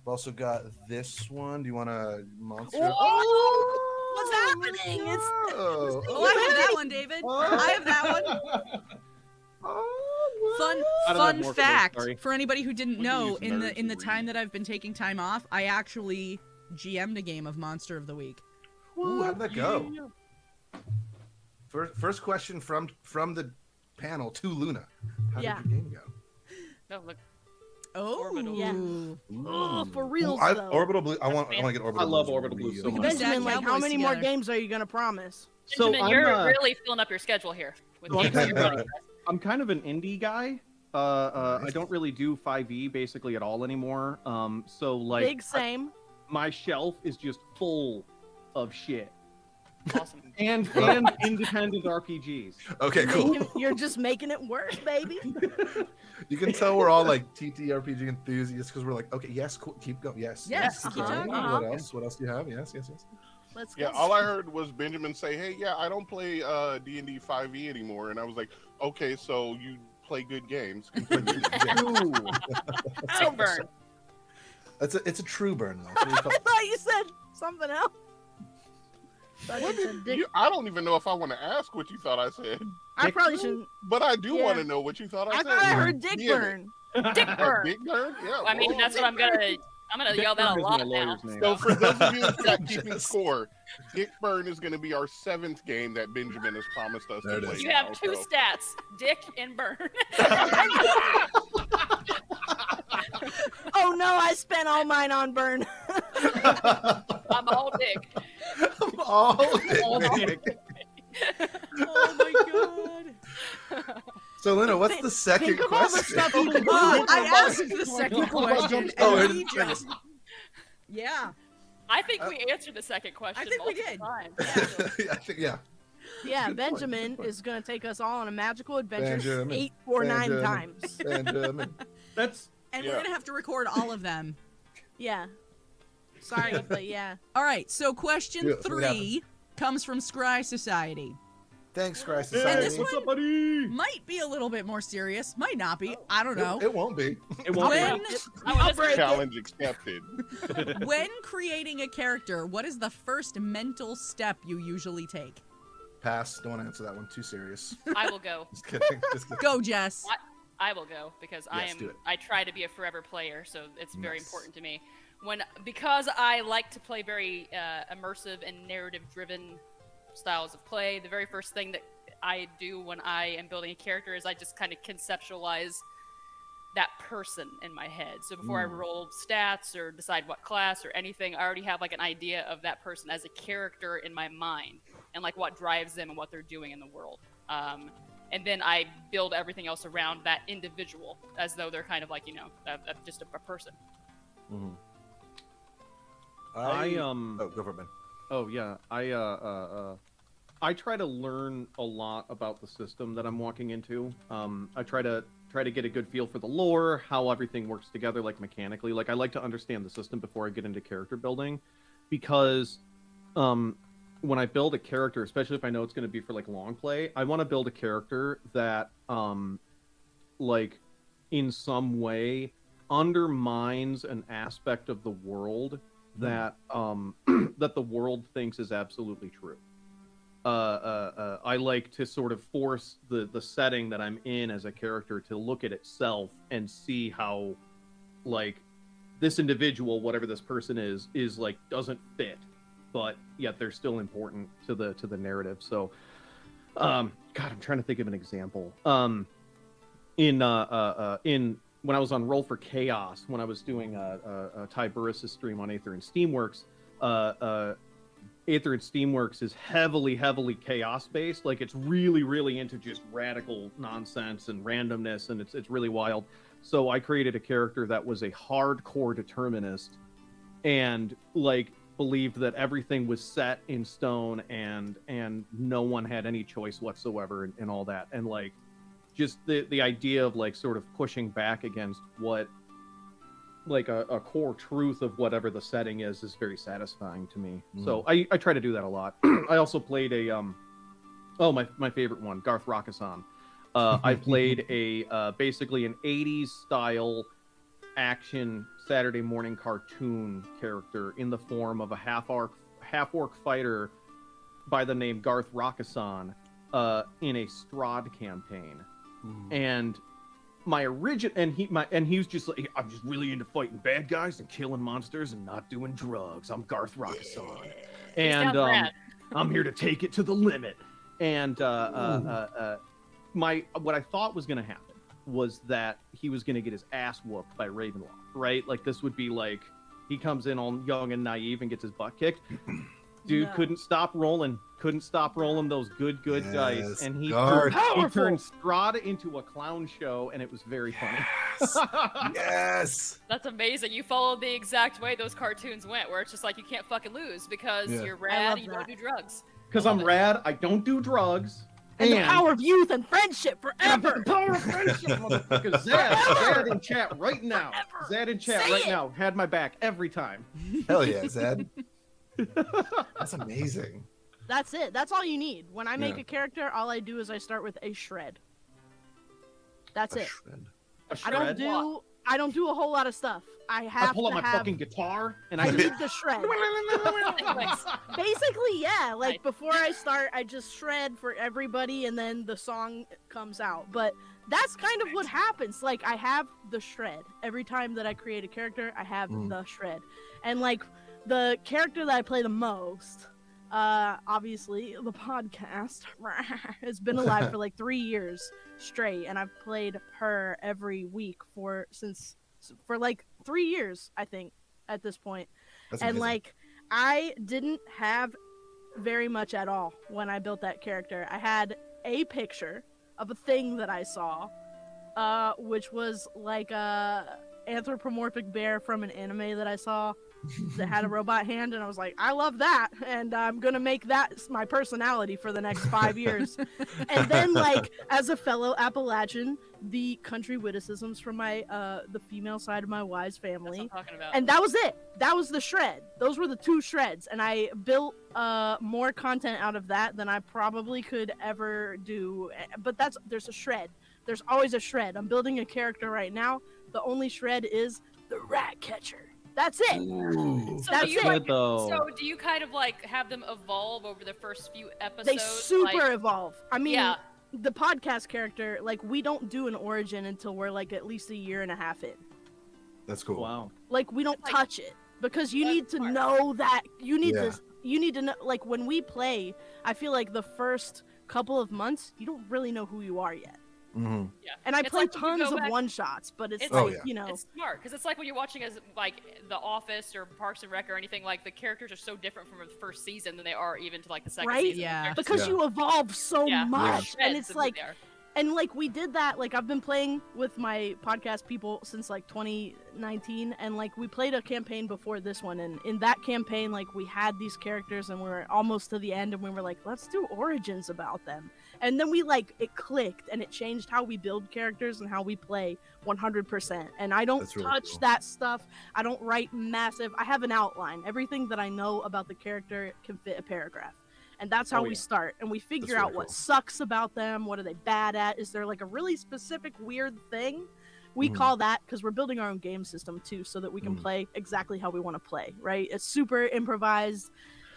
We've also got this one. Do you want a monster? Oh, what's happening? Oh, Oh, I have that one, David. I have that one. Oh, Fun more for those, fact sorry. for anybody who didn't Look at know, these in nerds the who time read. that I've been taking time off, I actually GM'd a game of Monster of the Week. Ooh, how'd that go? First question from the panel to Luna. How Yeah. did your game go? No, look. Oh, Orbital. Yeah. Oh, for real Ooh, though. Orbital Blue. I want to get Orbital. I love Blues Orbital Blues so really much. bad. Stack Benjamin, like, how Cowboys many more together. games are you gonna promise? So Benjamin, you're really filling up your schedule here. With So I'm games kind you're of really I'm kind of an indie guy. I don't really do 5e basically at all anymore. So like Big same. my shelf is just full of shit awesome. and independent RPGs. Okay, cool. You're just making it worse, baby. You can tell we're all like TTRPG enthusiasts because we're like, okay, yes, cool, keep going, yes, Yes, keep keep going. talking. What else? What else do you have? Yes. Let's Yeah, go. all I heard was Benjamin say, "Hey, yeah, I don't play D&D 5e anymore," and I was like, "Okay, so you play good games." Continue. Ooh. Sick burn. It's a true burn though. That's what we I call- thought you said something else. Thought What you said dick. I don't even know if I want to ask what you thought I said, I probably shouldn't. but I do Yeah. want to know what you thought I I said. thought I heard dick Damn it. burn. Dick A burn. Big burn? Yeah. I mean, well, that's what I'm gonna yell that a Dick Burn is lot my now. lawyer's name. So for those of you who's got keeping Yes. score, Dick Burn is going to be our 7th game that Benjamin has promised us There to it play. is. You have now, two so- stats: dick and burn. Oh no, I spent all mine on burn. I'm all dick. All Nick. dick. Oh my god. So Luna, what's the second Think of all the question? stuff you do. I asked the second question, Oh, and it he is just... Yeah, I think we answered the second question. I think we multiple did. times. I think yeah. Yeah, Good point, Benjamin good point. is gonna take us all on a magical adventure Benjamin, 8 or 9 Benjamin. times. Benjamin. That's and Yeah. we're gonna have to record all of them. Yeah. Sorry, but yeah. All right, so question Yeah, so what 3 comes from Scry Society. Thanks, Christ. hey, And this what's one- up, buddy? Might be a little bit more serious, might not be. I don't know. It won't be. It won't When I'll break it. Challenge accepted. when creating a character, what is the first mental step you usually take? Pass. Don't want to answer that one. Too serious. I will go. Just kidding. Just kidding. Go, Jess. I will go because Yes, do it. I try to be a forever player, so it's very Nice. important to me. Because I like to play very immersive and narrative-driven styles of play, the very first thing that I do when I am building a character is I just kind of conceptualize that person in my head. So before I roll stats or decide what class or anything, I already have like an idea of that person as a character in my mind and like what drives them and what they're doing in the world. And then I build everything else around that individual as though they're kind of like, just a person. Oh, go for it, Ben. Oh yeah, I try to learn a lot about the system that I'm walking into. I try to get a good feel for the lore, how everything works together, like mechanically. Like I like to understand the system before I get into character building, because when I build a character, especially if I know it's going to be for like long play, I want to build a character that like in some way undermines an aspect of the world that that the world thinks is absolutely true. I like to sort of force the setting that I'm in as a character to look at itself and see how, like, this individual, whatever this person is like doesn't fit, but yet they're still important to the narrative. So, God, I'm trying to think of an example. In when I was on Roll for Chaos, when I was doing a Ty Burris' stream on Aether and Steamworks, Aether and Steamworks is heavily chaos based. Like it's really into just radical nonsense and randomness, and it's really wild. So I created a character that was a hardcore determinist, and like believed that everything was set in stone, and no one had any choice whatsoever, and all that, and like just the idea of like sort of pushing back against what like a core truth of whatever the setting is very satisfying to me. So I try to do that a lot. I also played a my favorite one, Garth Rakkasan. I played a basically an 80s style action Saturday morning cartoon character in the form of a half orc fighter by the name Garth Rakkasan in a Strahd campaign. And my original, and he was just like, I'm just really into fighting bad guys and killing monsters and not doing drugs. I'm Garth Rockasson, and I'm here to take it to the limit. And what I thought was going to happen was that he was going to get his ass whooped by Ravenloft, right? Like this would be like he comes in all young and naive and gets his butt kicked. Dude couldn't stop rolling those good dice, and he turned Strahd into a clown show, and it was very funny. Yes. That's amazing. You followed the exact way those cartoons went, where it's just like you can't fucking lose because you're rad and you don't do drugs. Because I'm rad, I don't do drugs. And the power of youth and friendship forever. The power of friendship, motherfucker. Zad in chat right now. Zad in chat right now. Had my back every time. Hell yeah, Zad. That's amazing. That's it. That's all you need. When I make a character, all I do is I start with a shred. That's it. A shred? I don't do a whole lot of stuff. I pull out my fucking guitar and I need the shred. Basically, yeah. Like before I start, I just shred for everybody, and then the song comes out. But that's kind of what happens. Like I have the shred every time that I create a character. I have the shred, and like the character that I play the most, obviously the podcast has been alive for like 3 years straight, and I've played her every week for like 3 years, I think, at this point. That's and amazing. like I didn't have very much at all when I built that character. I had a picture of a thing that I saw, which was like a anthropomorphic bear from an anime that I saw that had a robot hand, and I was like, I love that, and I'm gonna make that my personality for the next 5 years. And then, like, as a fellow Appalachian, the country witticisms from my the female side of my wise family, That's what I'm talking about. and that was it. That was the shred. Those were the 2 shreds, and I built more content out of that than I probably could ever do. But there's a shred. There's always a shred. I'm building a character right now. The only shred is the rat catcher. That's it. Ooh. So That's do you it. like, Though. so do you kind of like have them evolve over the first few episodes? They super like, evolve. I mean, yeah. the podcast character, like, we don't do an origin until we're like at least 1.5 years in. That's cool. Wow. Like, we don't Like, touch it because you that's need to smart. know that you need Yeah. this. You need to know, like, when we play, I feel like the first couple of months you don't really know who you are yet. Mm-hmm. Yeah. And I It's play like when you tons go of back- one shots, but it's It's like, Oh, yeah. you know, It's smart because it's like when you're watching as like The Office or Parks and Rec or anything. Like the characters are so different from the first season than they are even to like the second Right? season. Yeah. They're just- because Yeah. you evolve so yeah, much, they're and shreds it's of who like. they are. And like we did that, like I've been playing with my podcast people since like 2019, and like we played a campaign before this one, and in that campaign, like we had these characters and we were almost to the end, and we were like, let's do origins about them. And then we like it clicked and it changed how we build characters and how we play 100%. And I don't That's really touch cool. that stuff. I don't write massive. I have an outline. Everything that I know about the character can fit a paragraph. And that's how Oh, we yeah. start. And we figure really out what cool. sucks about them. What are they bad at? Is there like a really specific weird thing? We Mhm. call that, because we're building our own game system too, so that we can Mhm. play exactly how we want to play, right? It's super improvised.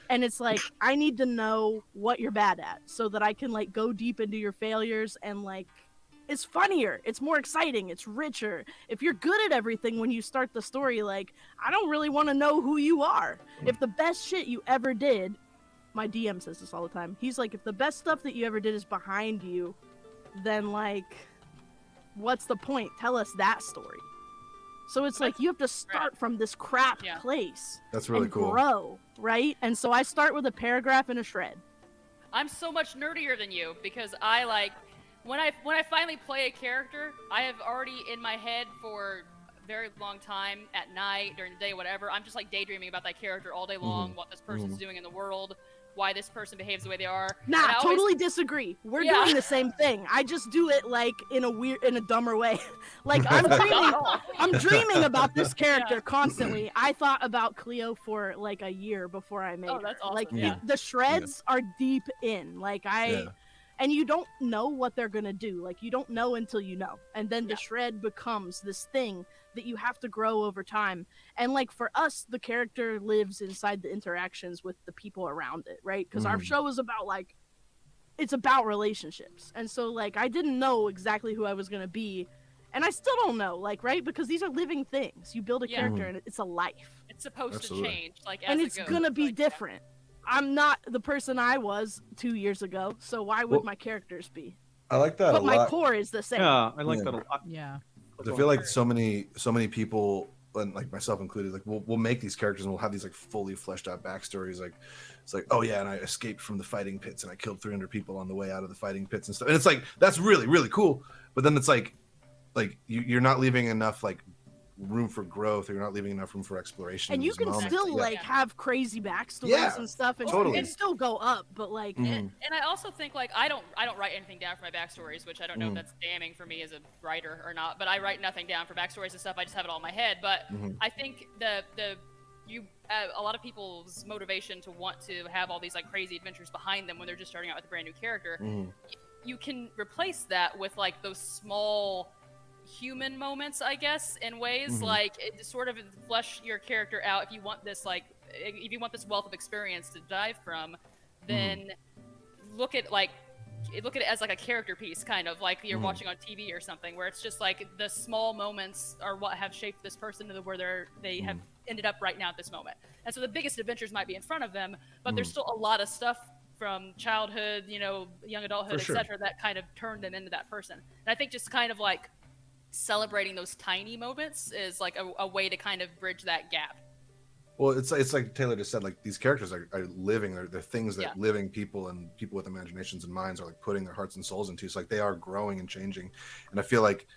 And it's like, I need to know what you're bad at so that I can like go deep into your failures, and like, it's funnier, it's more exciting, it's richer. If you're good at everything when you start the story, like, I don't really want to know who you are. If the best shit you ever did, my DM says this all the time, he's like, if the best stuff that you ever did is behind you, then like, what's the point? Tell us that story. So it's like, you have to start from this crap Yeah. place That's really and cool. grow, right? And so I start with a paragraph and a shred. I'm so much nerdier than you because I like when I finally play a character, I have already in my head for a very long time at night, during the day, whatever. I'm just like daydreaming about that character all day long, what this person's doing in the world, why this person behaves the way they are. And Nah, I always- totally disagree. We're Yeah. doing the same thing. I just do it like in a dumber way. Like I'm dreaming about this character constantly. I thought about Cleo for like a year before I made Oh, her. that's awesome. Like Yeah. the shreds are deep in. Like Yeah. and you don't know what they're gonna do. Like you don't know until you know. And then the shred becomes this thing that you have to grow over time. And like for us, the character lives inside the interactions with the people around it, right? Because our show is about like, it's about relationships. And so like I didn't know exactly who I was gonna be And I still don't know, like, right? Because these are living things. You build a character and it's a life. It's supposed Absolutely. to change, like, as And it it's goes. gonna be Like, different. I'm not the person I was 2 years ago, so why would my characters be? I like that But a my lot. core is the same. Yeah, I like Yeah. that a lot. Yeah. I feel like so many people, and like myself included, like we'll make these characters and we'll have these like fully fleshed out backstories. Like it's like, oh yeah, and I escaped from the fighting pits and I killed 300 people on the way out of the fighting pits and stuff. And it's like that's really really cool. But then it's like you're not leaving enough like room for growth, or you're not leaving enough room for exploration. And in you these can moments. still Yeah. like have crazy backstories Yeah, and stuff, and totally. you can still go up. But like, and I also think like I don't write anything down for my backstories, which I don't know if that's damning for me as a writer or not. But I write nothing down for backstories and stuff. I just have it all in my head. But I think a lot of people's motivation to want to have all these like crazy adventures behind them when they're just starting out with a brand new character, you can replace that with like those small human moments, I guess, in ways like it sort of flesh your character out. If you want this wealth of experience to dive from, then look at it as like a character piece, kind of like you're watching on TV or something, where it's just like the small moments are what have shaped this person to where they have ended up right now at this moment. And so the biggest adventures might be in front of them, but there's still a lot of stuff from childhood, young adulthood, etc., that kind of turned them into that person. And I think just kind of like celebrating those tiny moments is like a way to kind of bridge that gap. Well, it's like Taylor just said, like these characters are living. They're things that living people and people with imaginations and minds are like putting their hearts and souls into. So like they are growing and changing. And I feel like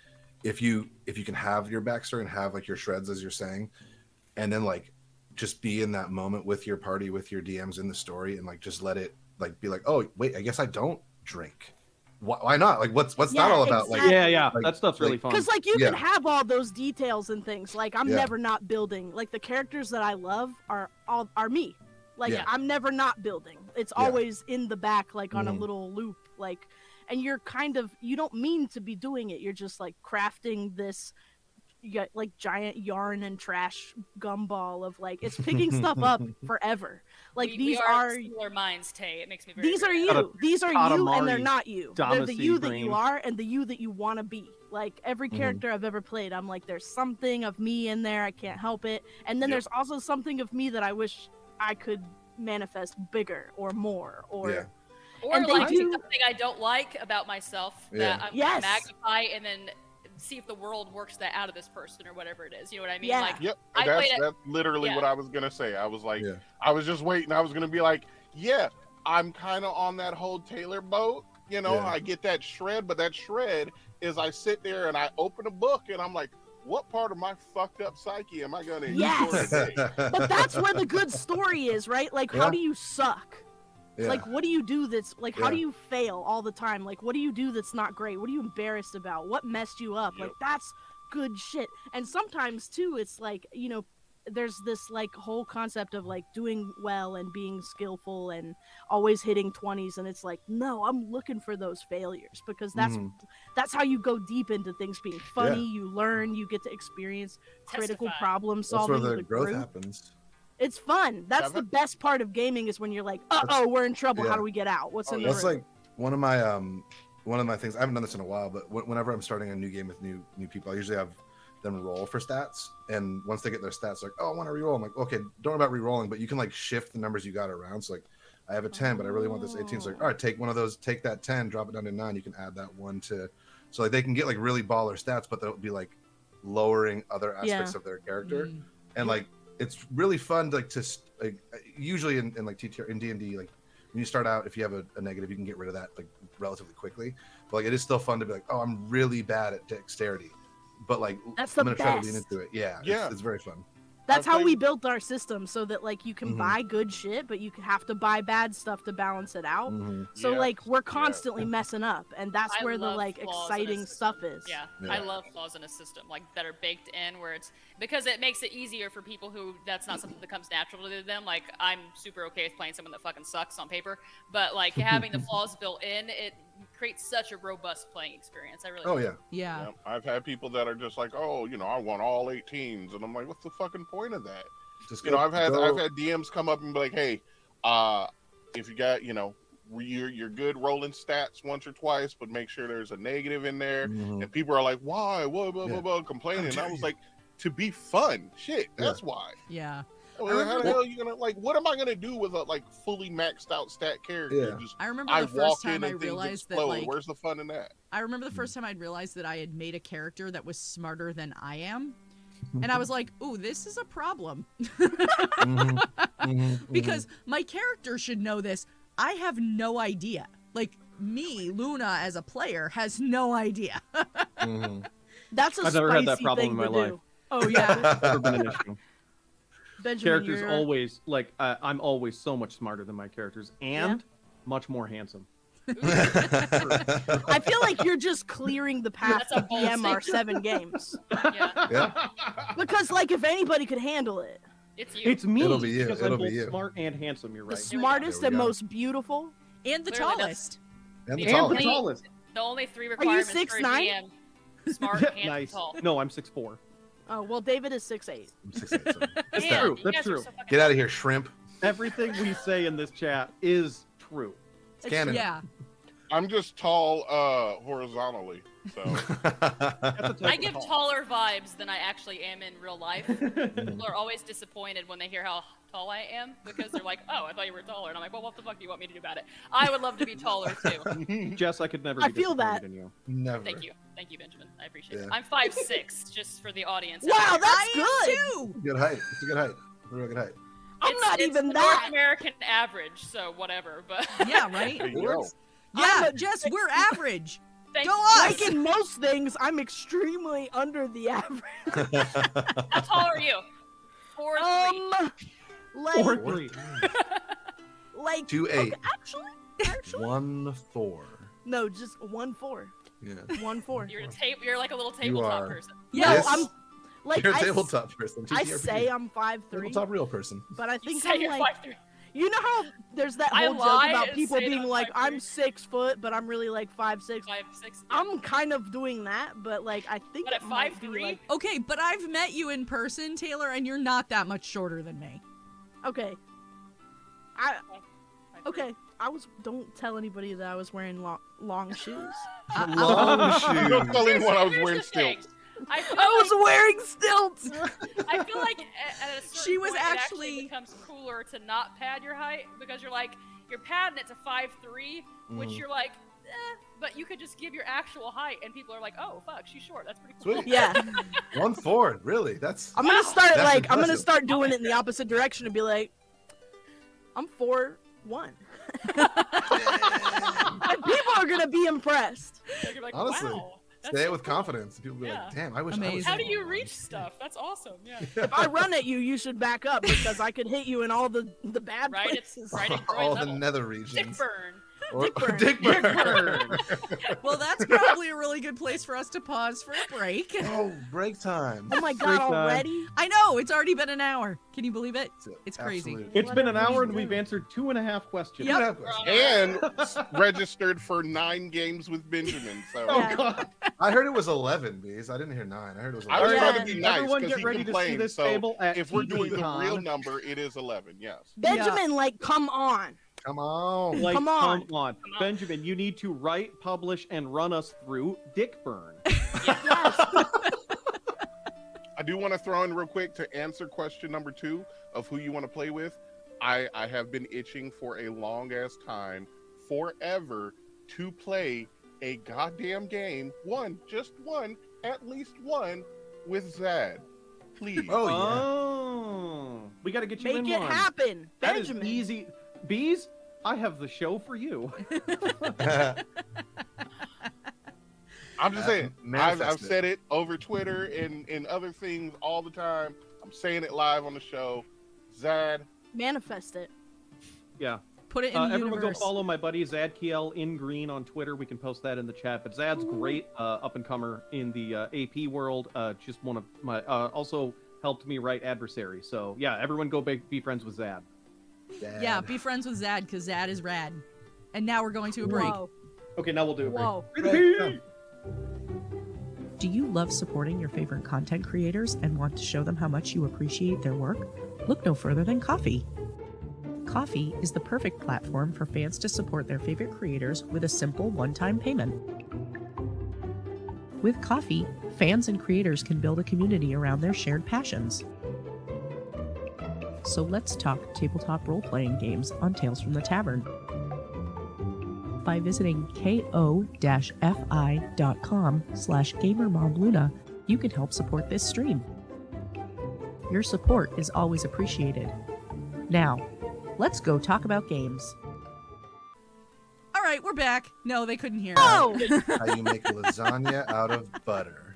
if you can have your backstory and have like your shreds, as you're saying, and then like just be in that moment with your party, with your DMs in the story, and like just let it like be like, oh wait, I guess I don't drink. Why not? Like what's that all about? Exactly. Yeah, like, that stuff's really fun. Because like you can have all those details and things. Like I'm Yeah. never not building. Like the characters that I love are me. Like I'm never not building. It's always in the back, like on a little loop. Like, and you're you don't mean to be doing it. You're just like crafting this. You got like giant yarn and trash gumball of like it's picking stuff up forever. Like we are similar minds, Tay. It makes me very these are very you. These are you, and they're Katamari not you. They're the you that brain. you are, and the you that you want to be. Like every character I've ever played, I'm like, there's something of me in there. I can't help it. And then there's also something of me that I wish I could manifest bigger or more. Or or like something I don't like about myself that I'm gonna magnify and then see if the world works that out of this person or whatever it is. You know what I mean? Yeah. Like, Yep. I That's literally what I was gonna say. I was like, I was just waiting. I was gonna be like, yeah, I'm kind of on that whole Taylor boat. I get that shred, but that shred is I sit there and I open a book and I'm like, what part of my fucked up psyche am I gonna explore today? But that's where the good story is, right? Like, how do you suck? Yeah. Like, what do you do that's like, how do you fail all the time? Like, what do you do that's not great? What are you embarrassed about? What messed you up? Like, that's good shit. And sometimes, too, it's like, there's this like whole concept of like doing well and being skillful and always hitting 20s. And it's like, no, I'm looking for those failures because that's how you go deep into things being funny. You learn, you get to experience critical problem solving. That's where the with a growth group. happens. It's fun. That's the best part of gaming is when you're like, we're in trouble. How do we get out? What's in the room? That's like one of my things. I haven't done this in a while, but whenever I'm starting a new game with new people, I usually have them roll for stats. And once they get their stats, like, oh, I want to reroll. I'm like, okay, don't worry about rerolling, but you can like shift the numbers you got around. So like, I have a 10, but I really want this 18. So like, all right, take one of those, take that 10, drop it down to 9. You can add that one to, so like they can get like really baller stats, but they'll be like lowering other aspects of their character, and like. It's really fun, like to like usually in like TTR in D&D, like when you start out, if you have a negative, you can get rid of that like relatively quickly. But like it is still fun to be like, oh, I'm really bad at dexterity, but like I'm gonna try to lean into it. Yeah, it's very fun. That's how we built our system, so that like you can buy good shit, but you have to buy bad stuff to balance it out. So like we're constantly messing up, and that's where the like exciting stuff is. Yeah, I love flaws in a system like that are baked in, where it's because it makes it easier for people who that's not something that comes natural to them. Like I'm super okay with playing someone that fucking sucks on paper, but like having the flaws built in, it creates such a robust playing experience. I really yeah. I've had people that are just like, oh, I want all 18s, and I'm like, what's the fucking point of that? Just I've had DMs come up and be like, hey, if you got you're good rolling stats once or twice, but make sure there's a negative in there. Mhm. And people are like, why? Blah, blah, blah, blah, complaining. And I was like, to be fun. Shit, that's why. Yeah. Well, how the hell are you gonna what am I gonna do with a fully maxed out stat character? Yeah. Just I remember I the first walk time in I and things realized that explode. Where's the fun in that? I remember the first time I'd realized that I had made a character that was smarter than I am. And I was like, ooh, this is a problem. Because my character should know this. I have no idea. Like, me, Luna, as a player, has no idea. That's a I've never had that spicy problem thing in my to life. do. Oh yeah, Never been an issue. Benjamin, Characters you're... always I'm always so much smarter than my characters and much more handsome. I feel like you're just clearing the path That's to a bold DM our 7 games. Yeah, Yeah. Because like if anybody could handle it, it's you. It's me. It'll be you. Because It'll I'm be both you. smart and handsome. You're the right. smartest There we and go. most beautiful. And the Literally, tallest. And the And tallest. the tallest. The only 3 requirements for a 6'9"? GM: smart and Nice. tall. No, I'm 6'4". Oh well, David is 6'8". I'm 6'8", so- That's Man, true. you That's guys are true. so fucking Get out of here, shrimp. Everything we say in this chat is true. It's canon. Yeah. I'm just tall horizontally. So That's a type I of give tall. taller vibes than I actually am in real life. People are always disappointed when they hear how tall I am because they're like, "Oh, I thought you were taller," and I'm like, "Well, what the fuck do you want me to do about it? I would love to be taller too." Jess, I could never I be feel disappointed that. in you. Never. Thank you, Benjamin. I appreciate it. Yeah. I'm 5'6", just for the audience. out Wow, there. that's I good. am too. Good height. It's a good height. It's a real good height. I'm not it's even the that. North American average, so whatever. But Yeah, right? there you go. Yeah, Jess, we're average. thank Go you. us! Like in most things, I'm extremely under the average. How tall are you? 4'3". Like, 4'3". like 2'8". okay, actually, 1'4". no, just 1'4". Yeah. 1'4". You're like a little tabletop are. person. No, Yes. I'm like You're a I, tabletop person. I TTRPG. say I'm 5'3", tabletop real person. but I You think say I'm you're like 5'3". you know how there's that I whole joke lie about and people say that being I'm like 5'3". I'm 6 foot, but I'm really like 5'6". 5'6". I'm kind of doing that, but like I think But at it might be 5'3"? like Okay, but I've met you in person, Taylor, and you're not that much shorter than me. okay. Okay, don't tell anybody that I was wearing long shoes. Long shoes. Don't tell anyone I was Here's wearing the thing. stilts. I feel I was wearing stilts. I feel like at a certain She was point, it actually- actually becomes cooler to not pad your height because you're like you're padding it to 5'3", which you're like, but you could just give your actual height and people are like, oh fuck, she's short. That's pretty cool. Sweet. Yeah, 1'4". Really? That's. I'm gonna start That's like I'm gonna impressive. start doing it in the opposite direction and be like, I'm 4'1", and people are gonna be impressed. You're like, Honestly, wow, that's Say it so with cool. confidence. People be Yeah. like, "Damn, I wish I Amazing. was." How do you 4'1". reach stuff? That's awesome. Yeah. If I run at you, you should back up because I could hit you in all the bad Right, places. right at groin All the level. nether Dick regions. burn. Or- Dick burn. Dick burn. Burn. Well, that's probably a really good place for us to pause for a break. Oh, break time. Oh my god, Break time. already? I know, it's already been an hour. Can you believe it? It's crazy. Absolutely. It's been an Whatever hour you and we've do. answered 2.5 questions. Yep. And registered for 9 games with Benjamin. So Oh Yeah. god. I heard it was 11, Bees. I didn't hear 9. I heard it was I 11. was Yeah. trying to be nice Everyone because get he ready to see complained. this So table at if we're doing the TTRPG. real number, it is 11. Yes. Benjamin, like, come on. Come on. Like, Come on. come on. Benjamin, you need to write, publish, and run us through Dick Burn. I do want to throw in real quick to answer question number 2 of who you want to play with. I have been itching for a long ass time, forever, to play a goddamn game, just one, at least one, with Zad. Please. Oh, yeah. Oh. We got to get you Make in it one. happen. That is Benjamin. easy. Bees, I have the show for you. I'm just saying, I've Manifest it. said it over Twitter and other things all the time. I'm saying it live on the show. Zad, Manifest it. Yeah. Put it in the Everyone universe. go follow my buddy Zadkiel in green on Twitter. We can post that in the chat. But Zad's great up and comer in the AP world. Just one of my also helped me write Adversary. So yeah, everyone go be friends with Zad. Yeah, be friends with Zad because Zad is rad. And now we're going to a break. Whoa. Okay, now we'll do it. Whoa. Break. Do you love supporting your favorite content creators and want to show them how much you appreciate their work? Look no further than coffee. Ko-fi is the perfect platform for fans to support their favorite creators with a simple one-time payment. With Ko-fi, fans and creators can build a community around their shared passions. So let's talk tabletop role-playing games on Tales from the Tavern. By visiting ko-fi.com/gamermomluna, you can help support this stream. Your support is always appreciated. Now, let's go talk about games. All right, we're back. No, they couldn't hear. Oh! How you make lasagna out of butter.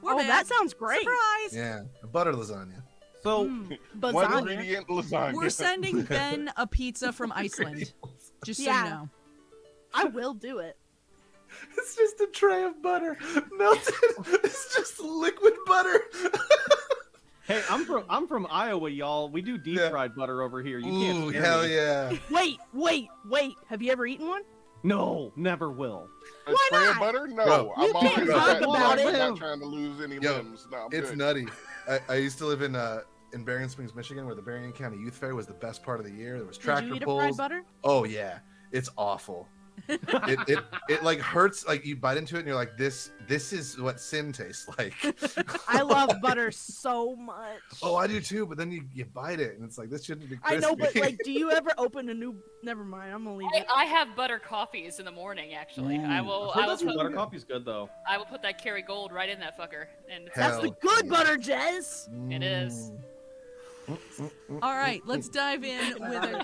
We're Oh, back. that sounds great. Surprise! Yeah, a butter lasagna. So, One Lasagna. ingredient lasagna. We're sending Ben a pizza from Iceland. Just so you Yeah. know. I will do it. It's just a tray of butter melted. It's just liquid butter. hey, I'm from Iowa, y'all. We do deep fried butter over here. You can't. Ooh, scare hell me. yeah. Wait. Have you ever eaten one? No, never will. A Why tray of not? butter? No, Bro, I'm you always can't talk fat, about I'm it. not trying to lose any Yo, limbs. No, I'm It's good. nutty. I used to live in Berrien Springs, Michigan, where the Berrien County Youth Fair was the best part of the year. There was Did tractor you eat pulls. a fried butter? Oh yeah, it's awful. it like hurts. Like you bite into it and you're like, this is what sin tastes like. I love butter so much. Oh, I do too. But then you bite it and it's like, this shouldn't be I crispy. know, but like, do you ever open a new? Never mind. I'm gonna leave it. I have butter coffees in the morning. Actually, I will. I've heard I will that's what put, butter coffee's good though. I will put that Kerry Gold right in that fucker, and it's That's the Hell good yeah. butter, Jez. It is. All right, let's dive in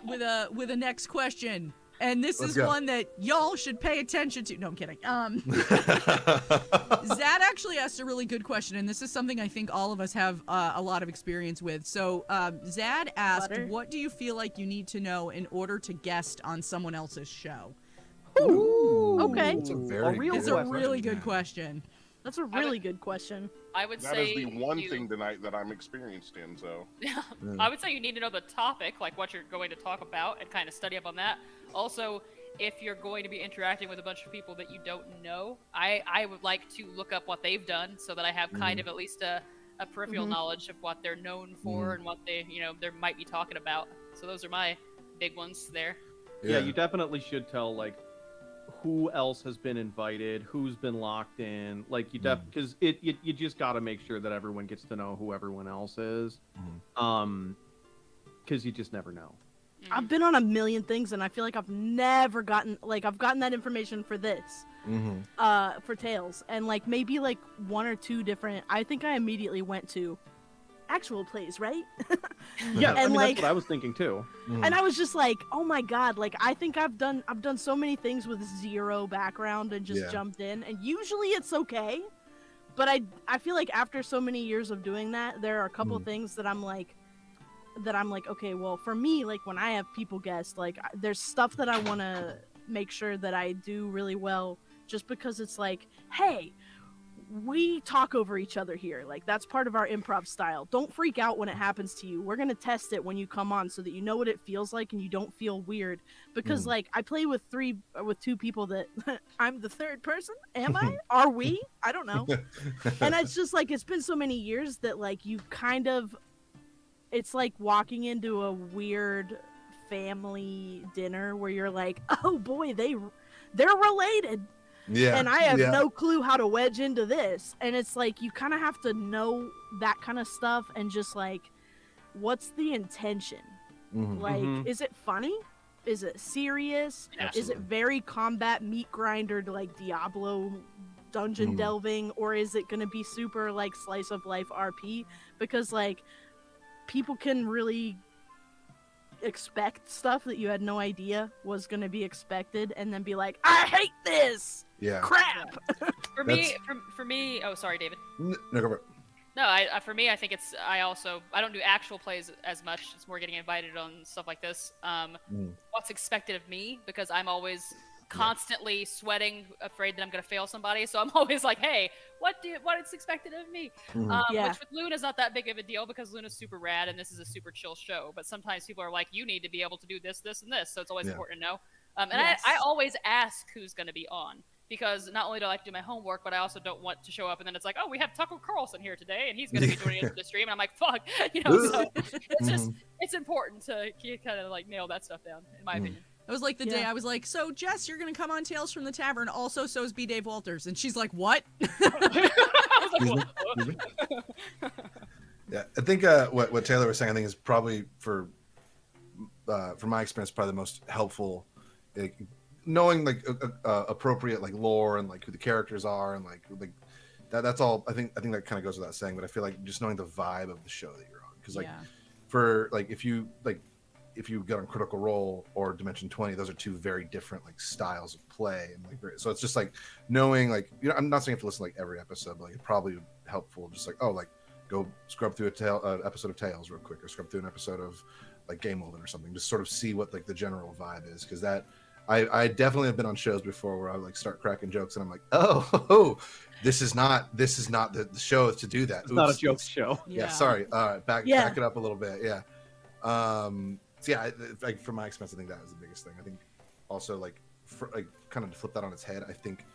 with a next question. And this Let's is go. one that y'all should pay attention to. No, I'm kidding. Zad actually asked a really good question, and this is something I think all of us have a lot of experience with. So Zad asked, Butter. what do you feel like you need to know in order to guest on someone else's show? Ooh, okay. It's a very real It's good a question, really man. good question. That's a really good question. I would That say is the one you- thing tonight that I'm experienced in. So I would say you need to know the topic, like what you're going to talk about, and kind of study up on that. Also, if you're going to be interacting with a bunch of people that you don't know, I would like to look up what they've done so that I have kind of at least a peripheral knowledge of what they're known for and what they might be talking about. So those are my big ones there. Yeah, you definitely should tell like who else has been invited, who's been locked in. Like because you just got to make sure that everyone gets to know who everyone else is. Because you just never know. I've been on a million things, and I feel like I've never gotten I've gotten that information for this, for Tales, and like maybe like one or two different. I think I immediately went to actual plays, right? Yeah, And, I mean like- that's what I was thinking too. And I was just like, oh my god, like I think I've done so many things with zero background and just Yeah. jumped in, and usually it's okay, but I feel like after so many years of doing that, there are a couple things that I'm like, okay, well for me, like when I have people guest, like there's stuff that I want to make sure that I do really well, just because it's like, hey, we talk over each other here. Like that's part of our improv style. Don't freak out when it happens to you. We're going to test it when you come on so that you know what it feels like and you don't feel weird. Because like I play with two people that I'm the third person. Am I? Are we? I don't know. And it's just like, it's been so many years that like you kind of, it's like walking into a weird family dinner where you're like, oh boy, they're related. Yeah. And I have no clue how to wedge into this. And it's like you kind of have to know that kind of stuff and just like, what's the intention? Like, is it funny? Is it serious? Is it very combat meat grinder like Diablo dungeon delving? Or is it going to be super like slice of life RP? Because like people can really expect stuff that you had no idea was going to be expected and then be like, I hate this Yeah. crap. For me, oh sorry, David. No, go for it. No, for me, I think it's. I don't do actual plays as much. It's more getting invited on stuff like this. What's expected of me, because I'm always constantly sweating, afraid that I'm gonna fail somebody. So I'm always like, hey, what is expected of me? Yeah. Which with Luna's not that big of a deal because Luna's super rad and this is a super chill show. But sometimes people are like, you need to be able to do this, this, and this. So it's always important to know. And Yes. I always ask who's gonna be on. Because not only do I like to do my homework, but I also don't want to show up and then it's like, oh, we have Tucker Carlson here today, and he's going to be joining us for the stream. And I'm like, fuck, so it's important to kind of like nail that stuff down, in my opinion. It was like the day I was like, so Jess, you're gonna come on Tales from the Tavern. Also, so is B. Dave Walters, and she's like, what? Yeah, I think what Taylor was saying, I think is probably from my experience, probably the most helpful. Like, knowing like appropriate like lore and like who the characters are and like that's all. I think that kind of goes without saying, but I feel like just knowing the vibe of the show that you're on, because like for like if you get on Critical Role or Dimension 20, those are two very different like styles of play, and like so it's just like knowing like, you know, I'm not saying you have to listen to like every episode, but like it's probably helpful just like, oh, like go scrub through an episode of Tales real quick, or scrub through an episode of like Game Woven or something, just sort of see what like the general vibe is, because that I definitely have been on shows before where I would like start cracking jokes and I'm like, oh, this is not the show to do that. It's not a joke show. Yeah, sorry. Back it up a little bit. Yeah. So yeah, like from my experience, I think that was the biggest thing. I think also like kind of to flip that on its head, I think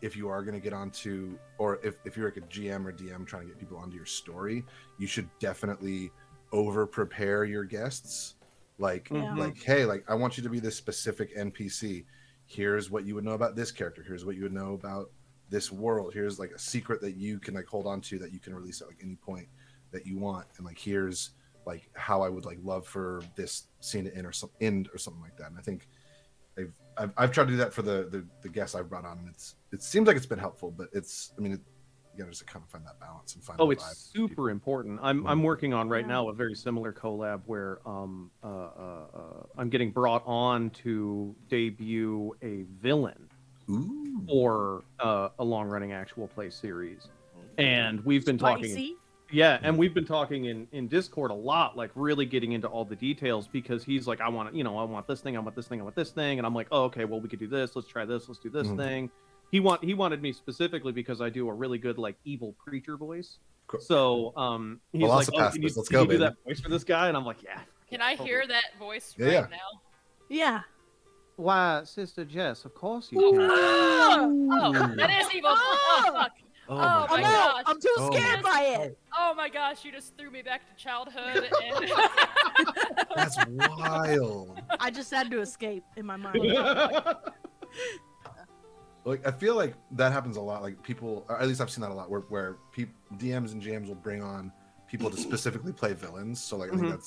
if you are going to get onto, or if you're like a GM or DM trying to get people onto your story, you should definitely over prepare your guests. Like, hey, like I want you to be this specific NPC. Here's what you would know about this character. Here's what you would know about this world. Here's like a secret that you can like hold on to that you can release at like any point that you want. And like, here's like how I would like love for this scene to end or something like that. And I think I've tried to do that for the guests I've brought on, and it seems like it's been helpful, but you gotta just kind of find that balance and find. It's super important. I'm working on right now a very similar collab where I'm getting brought on to debut a villain for a long running actual play series, and we've been talking. Yeah, and we've been talking in Discord a lot, like really getting into all the details, because he's like, I want this thing, I want this thing, I want this thing, and I'm like, oh, okay, well, we could do this, let's try this, let's do this thing. He wanted me specifically because I do a really good like evil preacher voice. Cool. So he's like, oh, can you do that voice for this guy? And I'm like, yeah. Can I hear that voice right now? Yeah. Why, Sister Jess, of course you can. Oh, that is evil. Oh, fuck. Oh my gosh. I'm too scared by it. Oh my gosh, you just threw me back to childhood. And... That's wild. I just had to escape in my mind. Like, I feel like that happens a lot. Like people, or at least I've seen that a lot, where DMs and GMs will bring on people to specifically play villains. So like, I think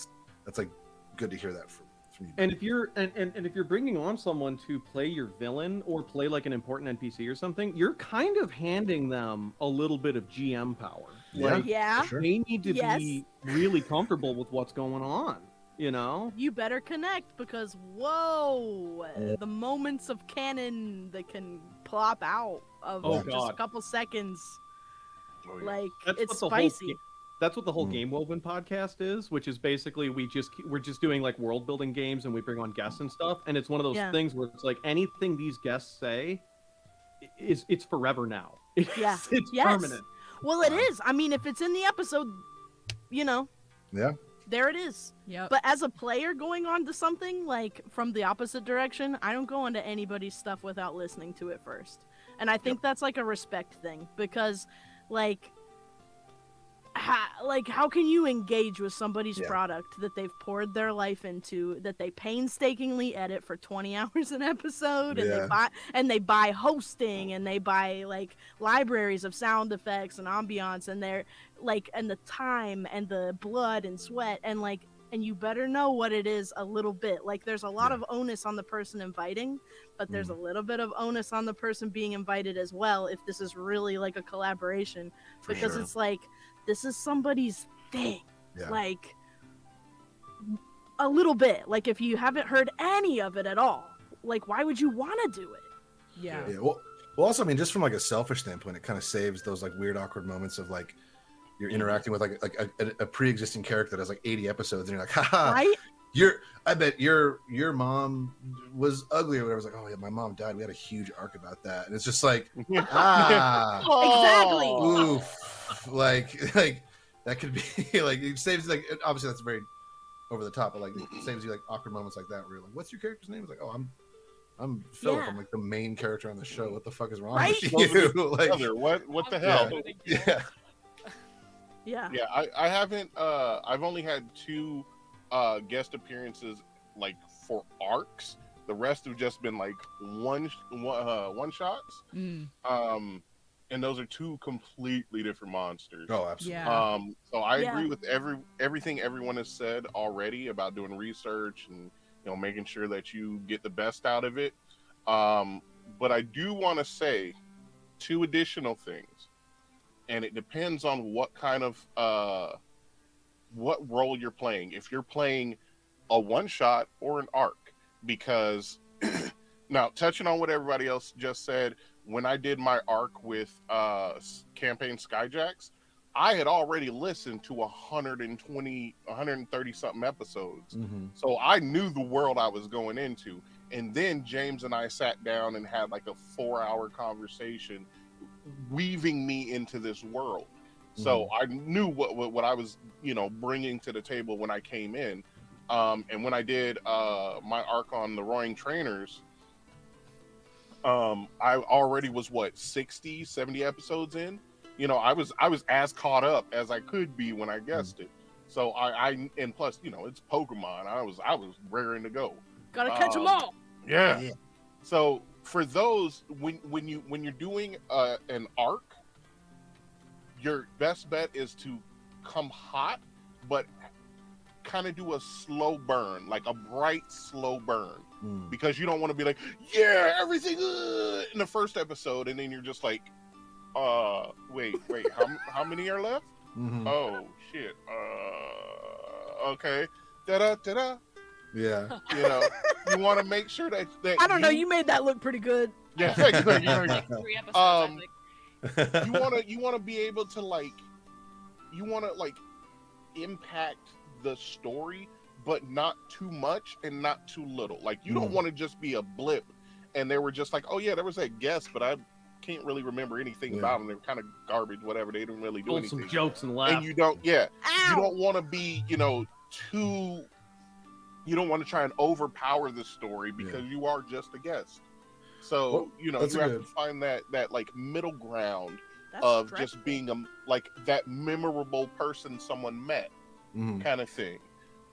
that's like good to hear that from you. And if you're if you're bringing on someone to play your villain or play like an important NPC or something, you're kind of handing them a little bit of GM power. Like, they need to be really comfortable with what's going on. You know, you better connect, because the moments of canon that can plop out of just a couple seconds, like it's spicy. That's what the whole Game Woven podcast is, which is basically we're just doing like world building games, and we bring on guests and stuff, and it's one of those things where it's like anything these guests say it's forever now. It's permanent. Well, it is. I mean, if it's in the episode, you know. Yeah. There it is. Yep. But as a player going on to something like from the opposite direction, I don't go into anybody's stuff without listening to it first. And I think that's like a respect thing, because like how can you engage with somebody's product that they've poured their life into, that they painstakingly edit for 20 hours an episode, and they buy hosting, and they buy like libraries of sound effects and ambiance, and they're like, and the time and the blood and sweat, and like, and you better know what it is a little bit. Like, there's a lot of onus on the person inviting, but there's a little bit of onus on the person being invited as well, if this is really like a collaboration, because it's like, this is somebody's thing. Like, a little bit. Like, if you haven't heard any of it at all, like, why would you want to do it? Yeah. Well, also, I mean, just from like a selfish standpoint, it kind of saves those like weird, awkward moments of like you're interacting with like a pre-existing character that has like 80 episodes, and you're like, haha, right? I bet your mom was ugly or whatever. I was like, oh yeah, my mom died. We had a huge arc about that, and it's just like, exactly. Oof. Like that could be like, it saves, like, obviously that's very over the top, but like it saves you like awkward moments like that where you're like, what's your character's name? It's like, oh, I'm Philip. I'm like the main character on the show. What the fuck is wrong with you? Like, what the hell? Yeah. Yeah. I haven't. I've only had 2 guest appearances like for arcs. The rest have just been like one shots. And those are two completely different monsters. Oh, absolutely. Yeah. So I agree with everything everyone has said already about doing research and making sure that you get the best out of it. But I do want to say two additional things, and it depends on what kind of what role you're playing. If you're playing a one shot or an arc, because now touching on what everybody else just said, when I did my arc with campaign Skyjacks, I had already listened to 130 something episodes. So I knew the world I was going into. And then James and I sat down and had like a 4-hour conversation weaving me into this world. So I knew what I was, bringing to the table when I came in. And when I did my arc on the Roaring Trainers, I already was 60, 70 episodes in. I was as caught up as I could be when I guessed it. So and plus, it's Pokemon. I was raring to go. Gotta catch them all. Yeah. So for those, when you're doing an arc, your best bet is to come hot, but kind of do a slow burn, like a bright, slow burn, because you don't want to be like, yeah, everything in the first episode, and then you're just like, wait, how many are left? Oh shit. Okay. Da-da. Yeah. You want to make sure that I don't know. You made that look pretty good. Yeah. Thank you. 3 episodes, I think. you want to be able to impact the story, but not too much and not too little. Like, you don't want to just be a blip and they were just like, oh yeah, there was that guest, but I can't really remember anything about them. They were kind of garbage, whatever. They didn't really do anything. Some jokes and laughs. And you don't want to be, too. You don't want to try and overpower the story because you are just a guest. So you have to find that like middle ground of just being that memorable person someone met, kind of thing.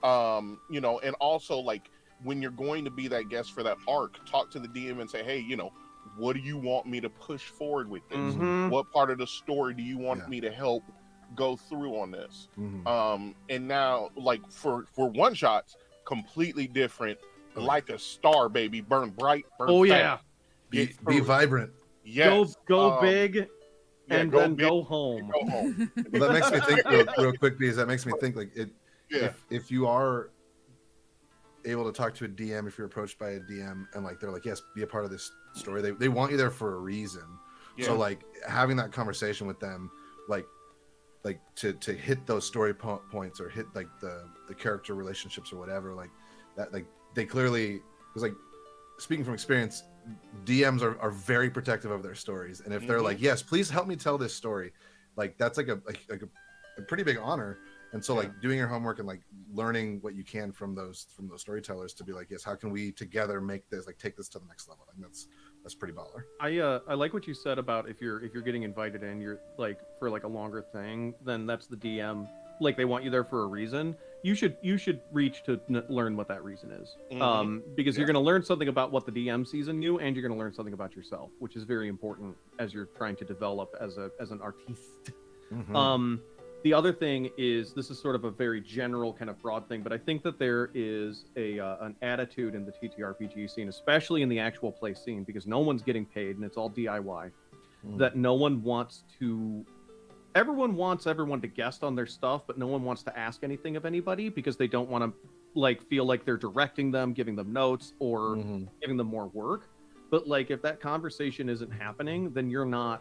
And also like when you're going to be that guest for that arc, talk to the DM and say, hey, what do you want me to push forward with this? What part of the story do you want me to help go through on this? And now, like for one shots, completely different. Like a star, baby, burn bright, burn fast. Be vibrant. Yes. Go big, and go then big, go home. Go home. Well, that makes me think real quick, because that makes me think like it. Yeah. If you are able to talk to a DM, if you're approached by a DM and like they're like, yes, be a part of this story, they want you there for a reason. So like having that conversation with them, like to hit those story points or hit like the character relationships or whatever, like that, like they clearly, because like speaking from experience, DMs are very protective of their stories, and if they're like, yes, please help me tell this story, like that's like a pretty big honor. And so like doing your homework and like learning what you can from those storytellers to be like, yes, how can we together make this, like take this to the next level? I think that's pretty baller. I like what you said about if you're getting invited in, you're like for like a longer thing, then that's the DM, like they want you there for a reason. You should reach to learn what that reason is, because you're going to learn something about what the DM sees in you, and you're going to learn something about yourself, which is very important as you're trying to develop as an artiste. The other thing is, this is sort of a very general kind of broad thing, but I think that there is an attitude in the TTRPG scene, especially in the actual play scene, because no one's getting paid and it's all DIY, that no one wants to... Everyone wants everyone to guest on their stuff, but no one wants to ask anything of anybody because they don't want to like feel like they're directing them, giving them notes, or giving them more work. But like if that conversation isn't happening, then you're not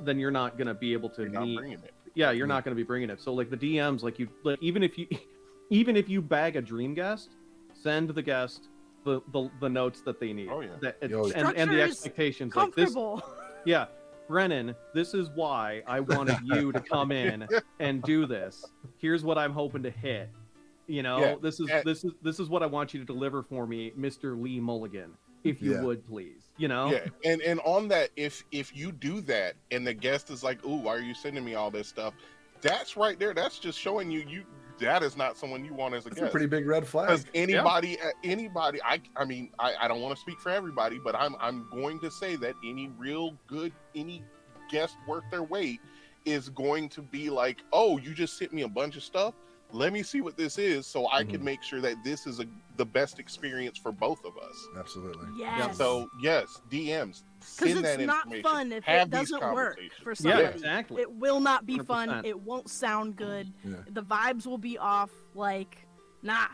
going to be able to meet... Yeah, you're not going to be bringing it. So like the DMs, like even if you bag a dream guest, send the guest the notes that they need. Oh yeah. And the expectations like this. Yeah, Brennan, this is why I wanted you to come in and do this. Here's what I'm hoping to hit. This is what I want you to deliver for me, Mr. Lee Mulligan. If you would, please, Yeah. And on that, if you do that and the guest is like, ooh, why are you sending me all this stuff? That's right there. That's just showing you that is not someone you want as a That's guest. a pretty big red flag. Because anybody, I mean, I don't want to speak for everybody, but I'm going to say that any guest worth their weight is going to be like, oh, you just sent me a bunch of stuff. Let me see what this is, so I can make sure that this is the best experience for both of us. Absolutely. Yes. So yes, DMs, Because send that it's not information. fun if Have it these doesn't work conversations. for Yeah, somebody. exactly. It will not be fun. 100%. It won't sound good. Yeah. The vibes will be off. Like, nah.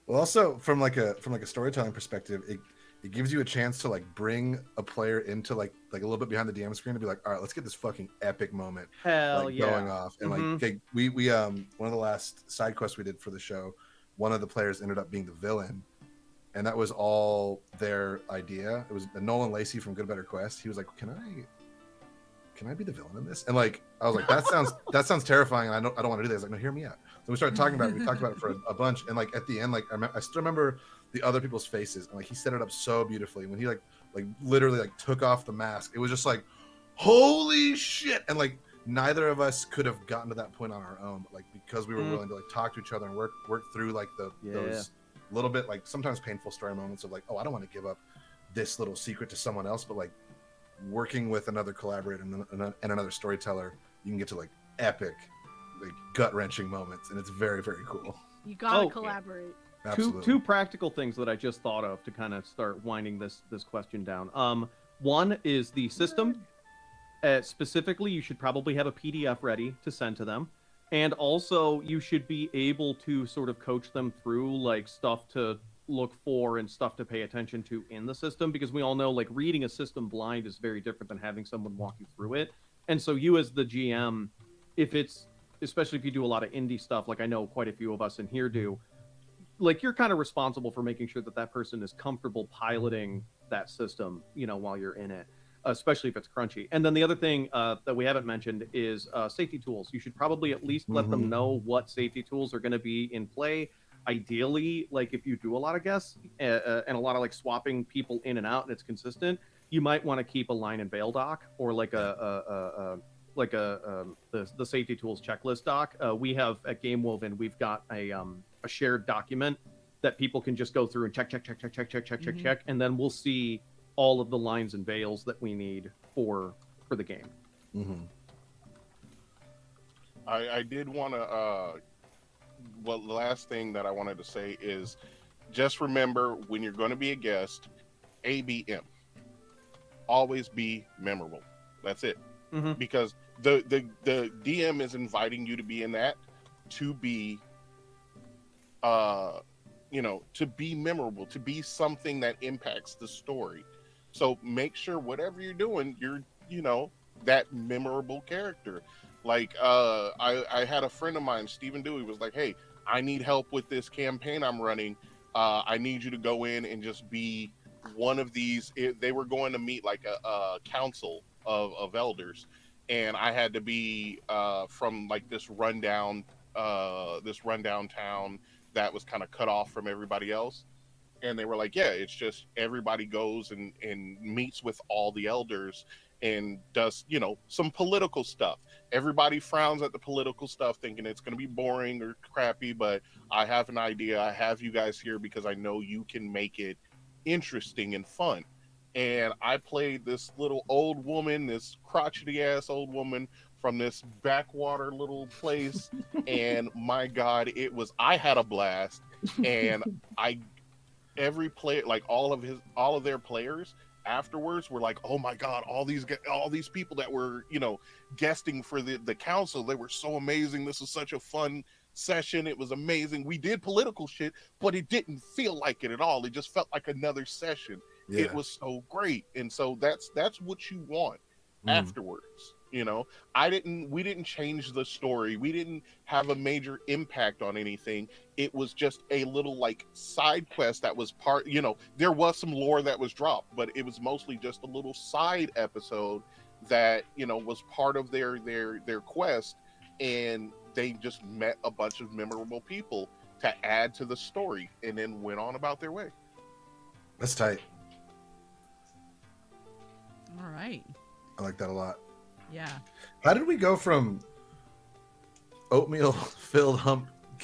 Well, also from like a storytelling perspective, it gives you a chance to like bring a player into like a little bit behind the DM screen to be like, all right, let's get this fucking epic moment Hell like yeah. going off. And like okay, we one of the last side quests we did for the show, one of the players ended up being the villain, and that was all their idea. It was Nolan Lacey from Good Better Quest. He was like, can I be the villain in this? And like I was like, that sounds terrifying, and I don't want to do that. He's like, no, hear me out. So we started talking about it. We talked about it for a bunch, and like at the end, like I still remember the other people's faces, and like he set it up so beautifully when he like literally like took off the mask. It was just like, holy shit! And like neither of us could have gotten to that point on our own, but like because we were willing to like talk to each other and work through like those little bit like sometimes painful story moments of like, oh, I don't want to give up this little secret to someone else, but like working with another collaborator and another storyteller, you can get to like epic, like gut-wrenching moments, and it's very, very cool. You gotta collaborate. Absolutely. Two practical things that I just thought of to kind of start winding this question down. One is the system. Specifically, you should probably have a PDF ready to send to them, and also you should be able to sort of coach them through like stuff to look for and stuff to pay attention to in the system, because we all know like reading a system blind is very different than having someone walk you through it. And so you as the GM, especially if you do a lot of indie stuff, like I know quite a few of us in here do, like you're kind of responsible for making sure that person is comfortable piloting that system, while you're in it, especially if it's crunchy. And then the other thing that we haven't mentioned is safety tools. You should probably at least let them know what safety tools are going to be in play. Ideally, like if you do a lot of guests and a lot of like swapping people in and out and it's consistent, you might want to keep a line and bail doc or like the safety tools checklist doc. We have at Game Woven, we've got a shared document that people can just go through and check, and then we'll see all of the lines and bails that we need for the game. I did want to well, the last thing that I wanted to say is just remember when you're going to be a guest, ABM. Always be memorable. That's it. Because the DM is inviting you to be in that, to be to be memorable, to be something that impacts the story. So make sure whatever you're doing, you're that memorable character. Like I had a friend of mine, Stephen Dewey, was like, hey, I need help with this campaign I'm running. I need you to go in and just be one of these. They were going to meet like a council of elders, and I had to be from like this rundown town that was kind of cut off from everybody else. And they were like, yeah, it's just everybody goes and meets with all the elders and does, some political stuff. Everybody frowns at the political stuff thinking it's going to be boring or crappy, but I have an idea. I have you guys here because I know you can make it interesting and fun. And I played this little old woman, this crotchety ass old woman from this backwater little place. And my God, I had a blast. And every player, like all of their players afterwards were like, oh my God, all these people that were, guesting for the council, they were so amazing. This was such a fun session. It was amazing. We did political shit, but it didn't feel like it at all. It just felt like another session. Yeah. It was so great. And so that's what you want afterwards. We didn't change the story. We didn't have a major impact on anything. It was just a little like side quest that was part, there was some lore that was dropped, but it was mostly just a little side episode that, was part of their quest. And they just met a bunch of memorable people to add to the story and then went on about their way. That's tight. All right. I like that a lot. Yeah. How did we go from oatmeal-filled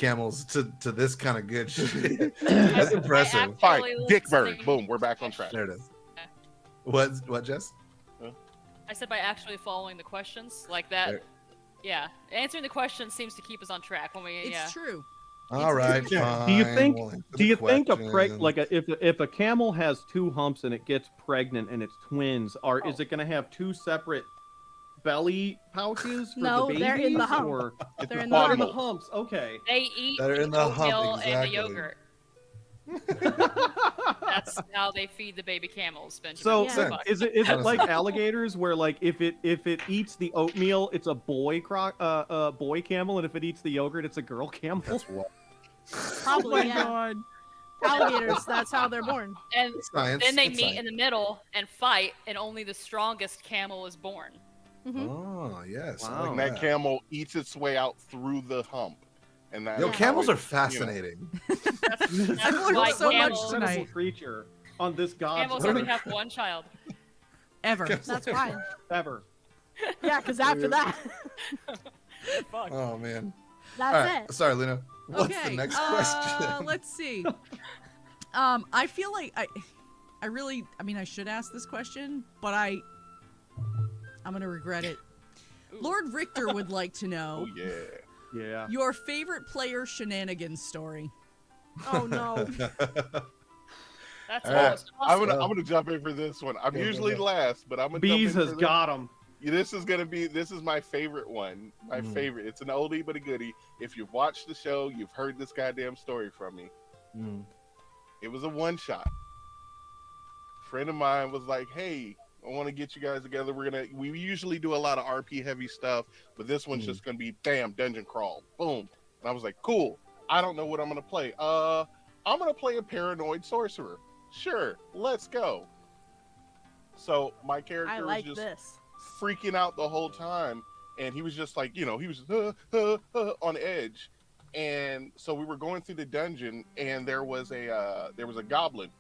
camels to this kind of good shit. That's impressive. Fine, Actually Dick Bird. listening- Boom, we're back on track. There it is. What, Jess? I said by actually following the questions like that. There. Yeah, answering the questions seems to keep us on track when we. It's true. All right. Yeah. Fine. Do you think? we'll answer Do the you think questions. if a camel has 2 humps and it gets pregnant and it's twins, is it going to have 2 separate belly pouches for No, the babies? they're in the hump. Or They're in in the the hump. humps. Okay. They eat They're the in the hump, oatmeal and the exactly. yogurt. That's how they feed the baby camels, Benjamin. So Yeah. Fuck. is it like alligators where like if it eats the oatmeal, it's a boy camel, and if it eats the yogurt, it's a girl camel? That's what Probably, yeah. Alligators, that's how they're born. And science. then they it's meet science. in the middle and fight, and only the strongest camel is born. Oh yes. I Wow. like And that camel eats its way out through the hump. And that Yo, is camels how are fascinating. That's learned why so much camels, tonight. Incredible creature on this god's camels earth only have one child. Ever. That's why. ever. Yeah, because after that, Fuck. Oh man. that's All right. it. Sorry, Luna. What's Okay. the next question? Let's see. I feel like I really, I mean, I should ask this question, but I'm gonna regret it. Lord Richter would like to know Oh yeah. Yeah. your favorite player shenanigans story. Oh no. That's All right, almost awesome. I'm gonna jump in for this one. I'm Go, go, usually go. last, but I'm gonna Bees jump in has for got him. this is my favorite one. My favorite. It's an oldie but a goodie. If you've watched the show, you've heard this goddamn story from me. Mm. It was a one shot. Friend of mine was like, "Hey, I want to get you guys together. We usually do a lot of RP heavy stuff, but this one's just gonna be dungeon crawl. Boom." And I was like, "Cool. I don't know what I'm gonna play. I'm gonna play a paranoid sorcerer. Sure, let's go." So my character I was like just this. freaking out the whole time, and he was just like, he was just, on edge. And so we were going through the dungeon, and there was a goblin,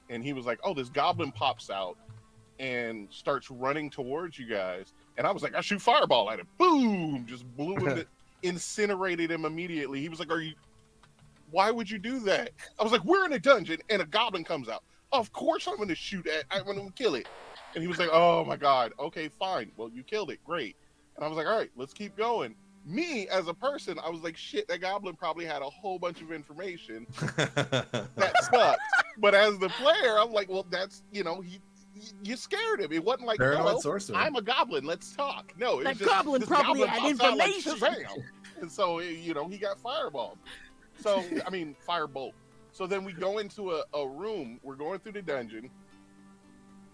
and he was like, "Oh, this goblin pops out and starts running towards you guys." And I was like, "I shoot fireball at him." Boom! Just blew him, incinerated him immediately. He was like, "Why would you do that?" I was like, "We're in a dungeon, and a goblin comes out. Of course I'm going to shoot at. I'm going to kill it." And he was like, "Oh my god. Okay, fine. Well, you killed it. Great." And I was like, "All right, let's keep going." Me as a person, I was like, "Shit, that goblin probably had a whole bunch of information that sucked." But as the player, I'm like, "Well, that's you scared him. It wasn't like, Paranoid oh, sorcerer. I'm a goblin. Let's talk." No, it That was just, goblin this probably goblin had pops out like information. Shazam. And so he got fireballed. So I mean, firebolt. So then we go into a room. We're going through the dungeon,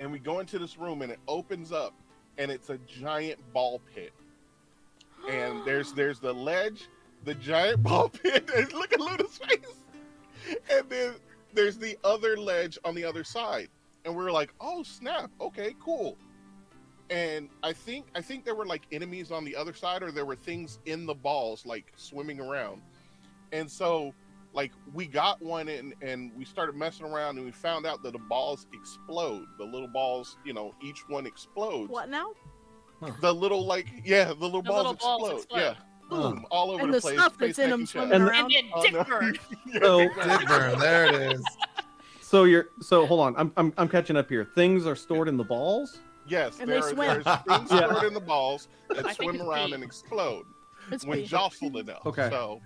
and we go into this room, and it opens up, and it's a giant ball pit. And there's the ledge, the giant ball pit, and look at Luna's face. And then there's the other ledge on the other side. And we're like, "Oh snap, okay, cool." And I think there were like enemies on the other side, or there were things in the balls like swimming around. And so like we got one in, and we started messing around, and we found out that the balls explode. The little balls, each one explodes. What now? The little the little balls explode. Yeah. Boom, all over And the the place. stuff that's Face, in neck, them and swimming chest. around. And then Dick Bird. So Dick burn. There it is. so hold on. I'm catching up here. Things are stored in the balls. Yes, And they swim. there's things Yeah. stored in the balls that I think swim it's around pee. and explode It's when me. jostled enough. Okay. So,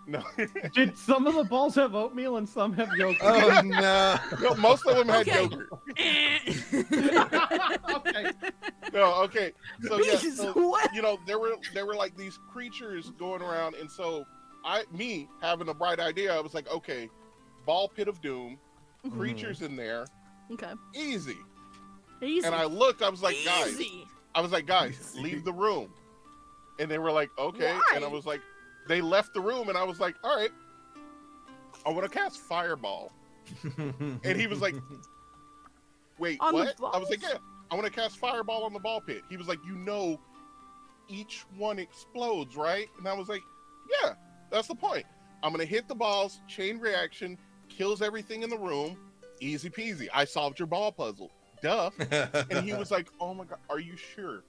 no. Did some of the balls have oatmeal and some have yogurt? Oh no. No, most of them had Okay. yogurt. Okay. No, okay. So yeah, Bees, so, what? there were like these creatures going around, and so me having a bright idea, I was like, okay, ball pit of doom, creatures in there, Okay. easy. Easy. And I looked, I was like, guys, Easy. leave the room. And they were like, okay. Why? And I was like, they left the room, and I was like, all right, I want to cast fireball. And he was like, wait, On the what? I was like, balls? yeah, I want to cast fireball on the ball pit. He was like, each one explodes, right? And I was like, yeah, that's the point. I'm going to hit the balls, chain reaction, kills everything in the room, easy peasy. I solved your ball puzzle. Duh. And he was like, oh my God, are you sure?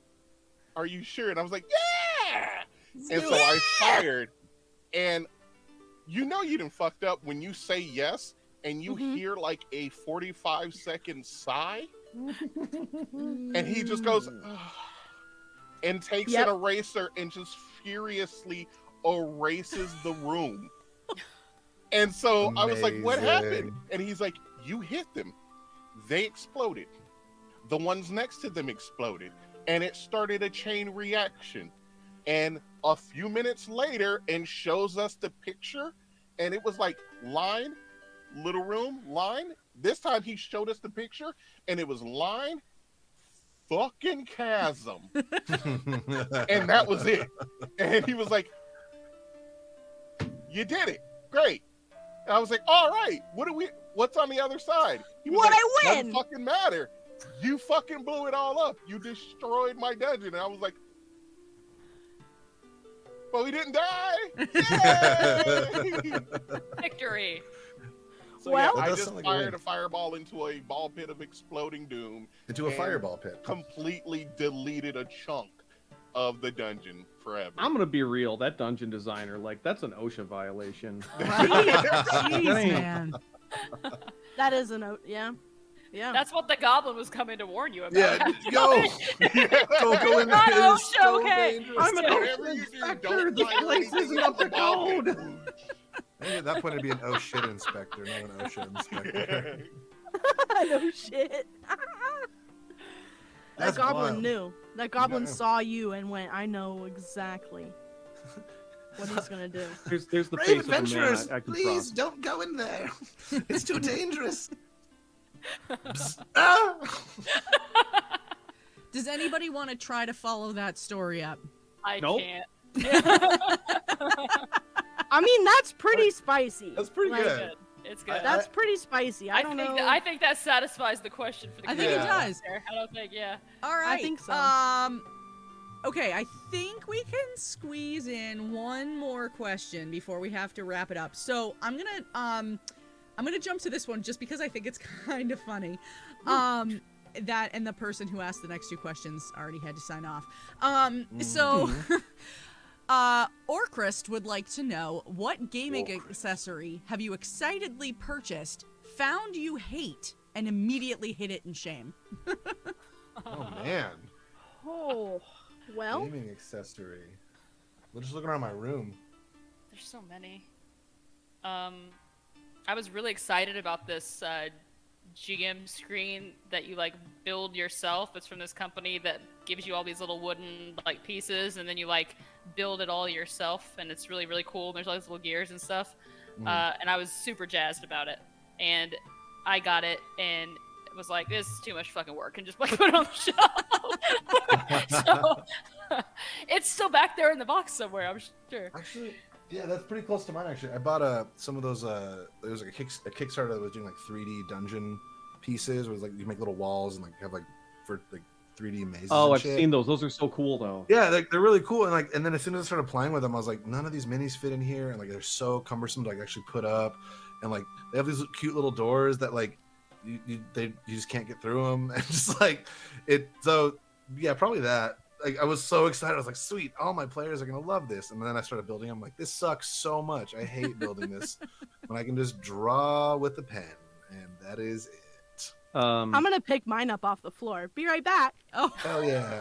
Are you sure? And I was like, yeah. And so I fired, and you know you done fucked up when you say yes and you hear like a 45-second sigh, and he just goes and takes an eraser and just furiously erases the room. And so I was like, what happened? And he's like, you hit them. They exploded. The ones next to them exploded. And it started a chain reaction. And a few minutes later, and shows us the picture, and it was like line, little room, line. This time he showed us the picture, and it was line, fucking chasm. And that was it. And he was like, you did it. Great. And I was like, all right, what's on the other side? He was What, like, I win? doesn't fucking matter. You fucking blew it all up. You destroyed my dungeon. And I was like, but we didn't die. Yay! Victory. So Well, yeah, I that just sounds like a fired win. a fireball into a ball pit of exploding doom. Into a and fireball pit. Completely deleted a chunk of the dungeon forever. I'm gonna be real. That dungeon designer, like, that's an OSHA violation. Jeez, man. That is a note. Yeah. That's what the goblin was coming to warn you about. Yeah, go! Don't go in there. Not It is OSHA, so okay. dangerous. I'm an Whatever OSHA you do, inspector. don't This find place anything isn't in up the to ball pit. code. I think at that point it'd be an oh shit inspector, not an OSHA inspector. No shit. That That's goblin wild. knew. That goblin Yeah. saw you and went, I know exactly what he's gonna do. There's the Brave face of a adventurers, man I can please trust. don't go in there. It's too dangerous. Psst. Ah! Does anybody want to try to follow that story up? I Nope. can't. I mean, that's pretty spicy. That's pretty Like, good. It's good. That's pretty spicy. I don't know. I think that satisfies the question for the I think it community does. there. I don't think, yeah. All right. think so. Okay, I think we can squeeze in one more question before we have to wrap it up. So I'm gonna jump to this one just because I think it's kind of funny. That and the person who asked the next two questions already had to sign off. So Orcrist would like to know, what gaming accessory have you excitedly purchased, found you hate, and immediately hid it in shame? Oh man. Oh, well. Gaming accessory. We're just looking around my room. There's so many. I was really excited about this GM screen that you like build yourself. It's from this company that gives you all these little wooden like pieces, and then you like build it all yourself, and it's really, really cool. There's all these little gears and stuff. And I was super jazzed about it. And I got it and was like, this is too much fucking work, and just like put it on the shelf. So it's still back there in the box somewhere, I'm sure. Actually, yeah, that's pretty close to mine. Actually, I bought some of those. There was like a Kickstarter that was doing like 3D dungeon pieces, where it was like you make little walls and like have like for like 3D mazes. Oh, and I've shit. seen those. Those are so cool, though. Yeah, they're really cool, and then as soon as I started playing with them, I was like, none of these minis fit in here, and like they're so cumbersome to like actually put up, and like they have these cute little doors that like you just can't get through them, and just like it. So yeah, probably that. Like I was so excited. I was like, sweet, all my players are gonna love this, and then I started building. I'm like, this sucks so much. I hate building this when I can just draw with a pen, and that is it. I'm gonna pick mine up off the floor. Be right back. Oh, Hell yeah.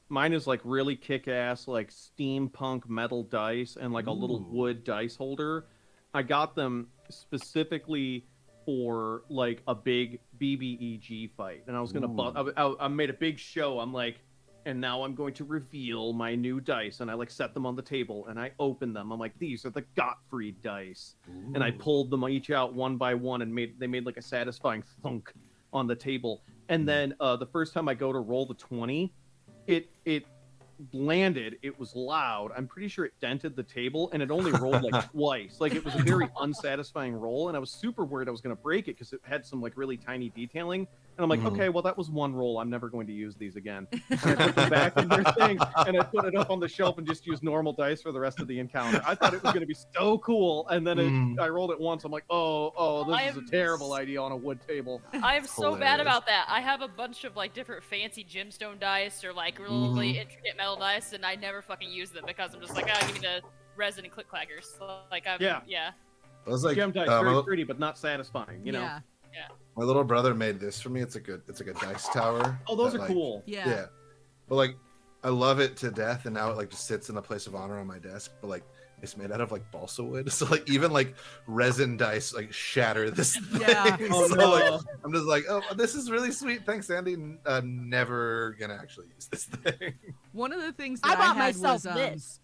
Mine is like really kick-ass, like steampunk metal dice and like a little wood dice holder. I got them specifically for like a big BBEG fight, and I was gonna I made a big show. I'm like, and now I'm going to reveal my new dice, and I like set them on the table and I opened them. I'm like, these are the Gottfried dice. And I pulled them each out one by one, and they made like a satisfying thunk on the table. And then the first time I go to roll the 20, it landed. It was loud. I'm pretty sure it dented the table, and it only rolled like twice. Like it was a very unsatisfying roll, and I was super worried I was going to break it because it had some like really tiny detailing. And I'm like, okay, well that was one roll. I'm never going to use these again. And I put them back in their thing, and I put it up on the shelf and just used normal dice for the rest of the encounter. I thought it was going to be so cool, and then I rolled it once. I'm like, oh, this is a terrible idea on a wood table. I am so bad about that. I have a bunch of like different fancy gemstone dice or like really intricate metal dice, and I never fucking use them because I'm just like, give me the resin and click clackers. Like Yeah. I was like, Gem dice, very pretty, but not satisfying. You know. Yeah. my little brother made this for me. It's like a dice tower. Oh, those that, are like, cool. Yeah. But like, I love it to death, and now it like just sits in the place of honor on my desk. But like, it's made out of like balsa wood, so like even like resin dice like shatter this thing. Yeah. Oh, So, no. like, I'm just like, oh, this is really sweet. Thanks, Andy. Never gonna actually use this thing. One of the things I that I, bought had myself was this.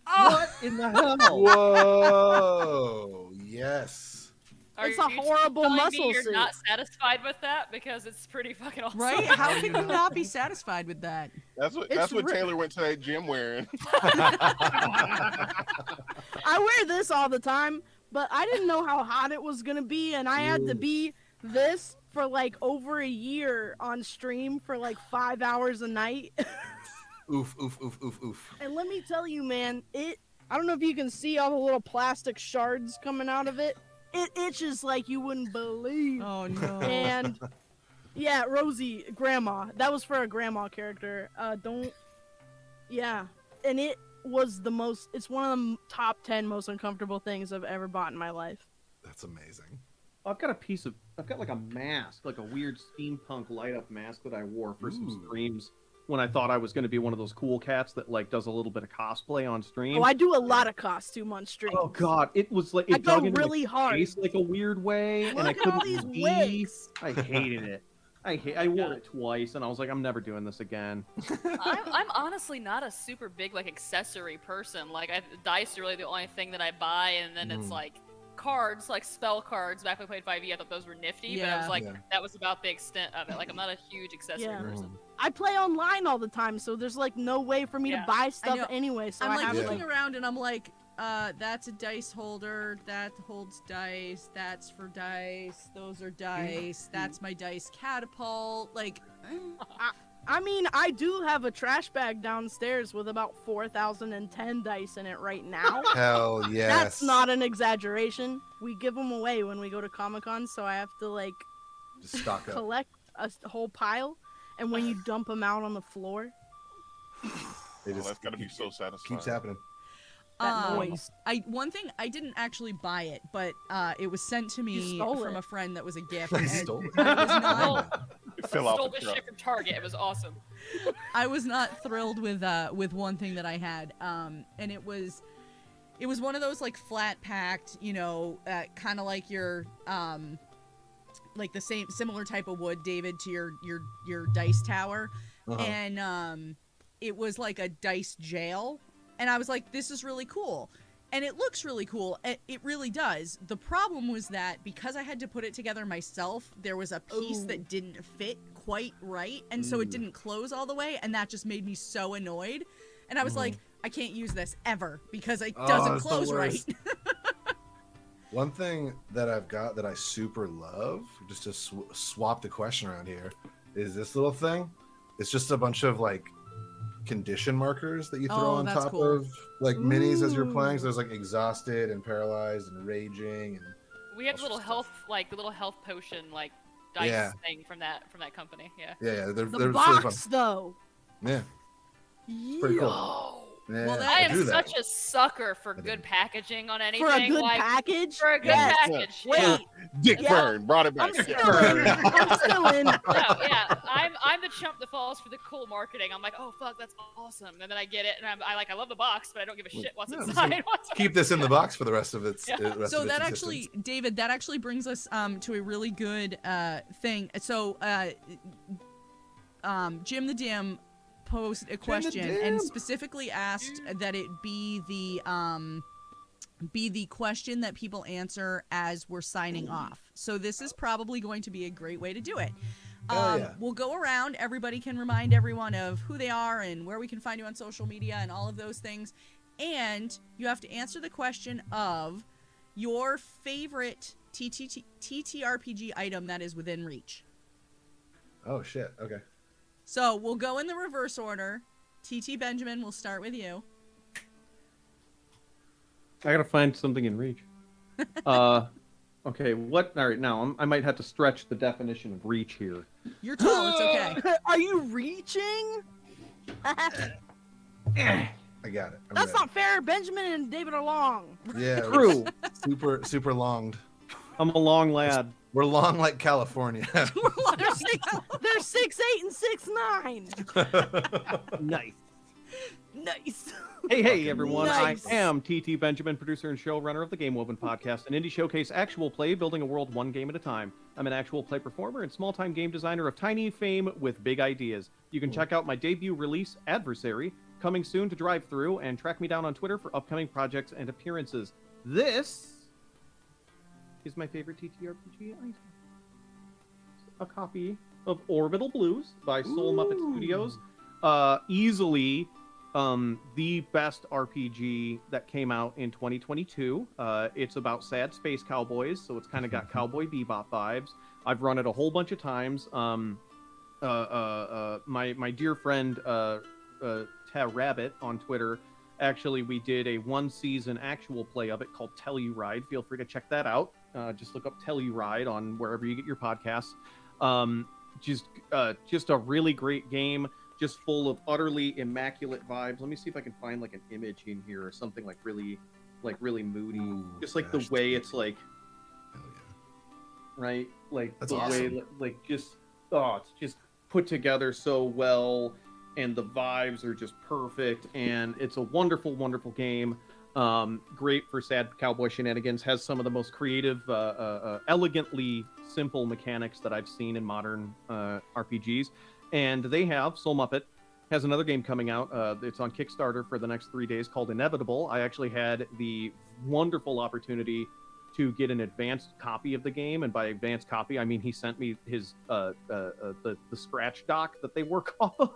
What in the hell? Whoa! Yes. Are It's a you horrible telling me muscle you're suit. not satisfied with that because it's pretty fucking awesome. right. How can you not be satisfied with that? That's what It's Taylor went to that gym wearing. I wear this all the time, but I didn't know how hot it was gonna be, and I had to be this for like over a year on stream for like 5 hours a night. Oof! Oof! Oof! Oof! Oof! And let me tell you, man, I don't know if you can see all the little plastic shards coming out of it. It itches like you wouldn't believe. Oh no. And yeah, Rosie, grandma. That was for a grandma character. Yeah. And it was it's one of the top 10 most uncomfortable things I've ever bought in my life. That's amazing. I've got like a mask, like a weird steampunk light up mask that I wore for some streams when I thought I was going to be one of those cool cats that like does a little bit of cosplay on stream. Oh, I do a lot of costume on stream. Oh god, it was like I it go dug into really my hard. face like a weird way, and I Look at all couldn't these see. wigs. I hated it. I wore it twice, and I was like, I'm never doing this again. I'm honestly not a super big like accessory person. Like dice are really the only thing that I buy, and then it's like cards, like spell cards. Back when I played 5e, I thought those were nifty, but I was like, that was about the extent of it. Like I'm not a huge accessory person. I play online all the time, so there's like no way for me to buy stuff anyway. So I'm I like have looking around and I'm like, that's a dice holder, that holds dice, that's for dice, those are dice, that's my dice catapult. Like, I mean, I do have a trash bag downstairs with about 4,010 dice in it right now. Hell yes. That's not an exaggeration. We give them away when we go to Comic-Con, so I have to like Just stock up. collect a whole pile, and when you dump them out on the floor, That's gotta be so satisfying. Keeps happening. that noise. one thing, I didn't actually buy it, but it was sent to me stole from it. a friend that was a gift. I and stole it. I was not, It fell off Stole the this truck. shit from Target. It was awesome. I was not thrilled with one thing that I had, and it was one of those like flat packed, kind of like your like the similar type of wood, David, to your dice tower, and it was like a dice jail, and I was like, this is really cool. And it looks really cool. It really does. The problem was that because I had to put it together myself, there was a piece that didn't fit quite right. And so it didn't close all the way. And that just made me so annoyed. And I was like, I can't use this ever because it doesn't that's the close right. worst. One thing that I've got that I super love, just to swap the question around here, is this little thing. It's just a bunch of like condition markers that you throw on that's top cool. of like minis as you're playing. So there's like exhausted and paralyzed and raging and We had all little sorts of health, the little health potion, dice thing from that company. Yeah. yeah, they're The really fun. box, though. Yeah, pretty cool. Yeah, Well, I I am do that. such a sucker for good packaging on anything. For a good like, package? For a good Yes. package. Wait, Yeah. Dick Yeah. Burn brought it back. I'm still in. I'm still in. No, yeah, I'm the chump that falls for the cool marketing. I'm like, oh fuck, that's awesome, and then I get it, and I love the box, but I don't give a shit what's No, inside. Keep this in the box for the rest of its. Yeah. Rest So of its that existence. actually, David, that actually brings us to a really good thing. So Jim the Dim posed a question and specifically asked that it be the question that people answer as we're signing off. So this is probably going to be a great way to do it. We'll go around. Everybody can remind everyone of who they are and where we can find you on social media and all of those things. And you have to answer the question of your favorite TTRPG item that is within reach. Oh shit. Okay. So we'll go in the reverse order. TT Benjamin, we'll start with you. I gotta find something in reach. Okay, what? All right, now I might have to stretch the definition of reach here. You're tall, it's okay. Are you reaching? I got it. I'm That's ready. not fair. Benjamin and David are long. Yeah, True. super longed. I'm a long lad. We're long like California. They're 6'8" and 6'9". Nice. Nice. Hey, everyone. Nice. I am TT Benjamin, producer and showrunner of the Game Woven podcast, an indie showcase actual play building a world one game at a time. I'm an actual play performer and small-time game designer of tiny fame with big ideas. You can check out my debut release, Adversary, coming soon to drive through, and track me down on Twitter for upcoming projects and appearances. This is my favorite TTRPG item. A copy of Orbital Blues by Soul Muppet Studios. Easily the best RPG that came out in 2022. It's about sad space cowboys, so it's kind of got Cowboy Bebop vibes. I've run it a whole bunch of times. My dear friend Rabbit on Twitter, actually, we did a one-season actual play of it called Telluride. Feel free to check that out. Just look up Telluride on wherever you get your podcasts. Just a really great game. Just full of utterly immaculate vibes. Let me see if I can find like an image in here or something like really moody. Ooh, just like gosh, the way it's like, Hell yeah. right? Like That's the awesome. way, like just it's just put together so well, and the vibes are just perfect, and it's a wonderful, wonderful game. Great for sad cowboy shenanigans. Has some of the most creative, elegantly simple mechanics that I've seen in modern RPGs. And they have, Soul Muppet has another game coming out. It's on Kickstarter for the next 3 days called Inevitable. I actually had the wonderful opportunity to get an advanced copy of the game. And by advanced copy, I mean he sent me his the scratch doc that they work off of.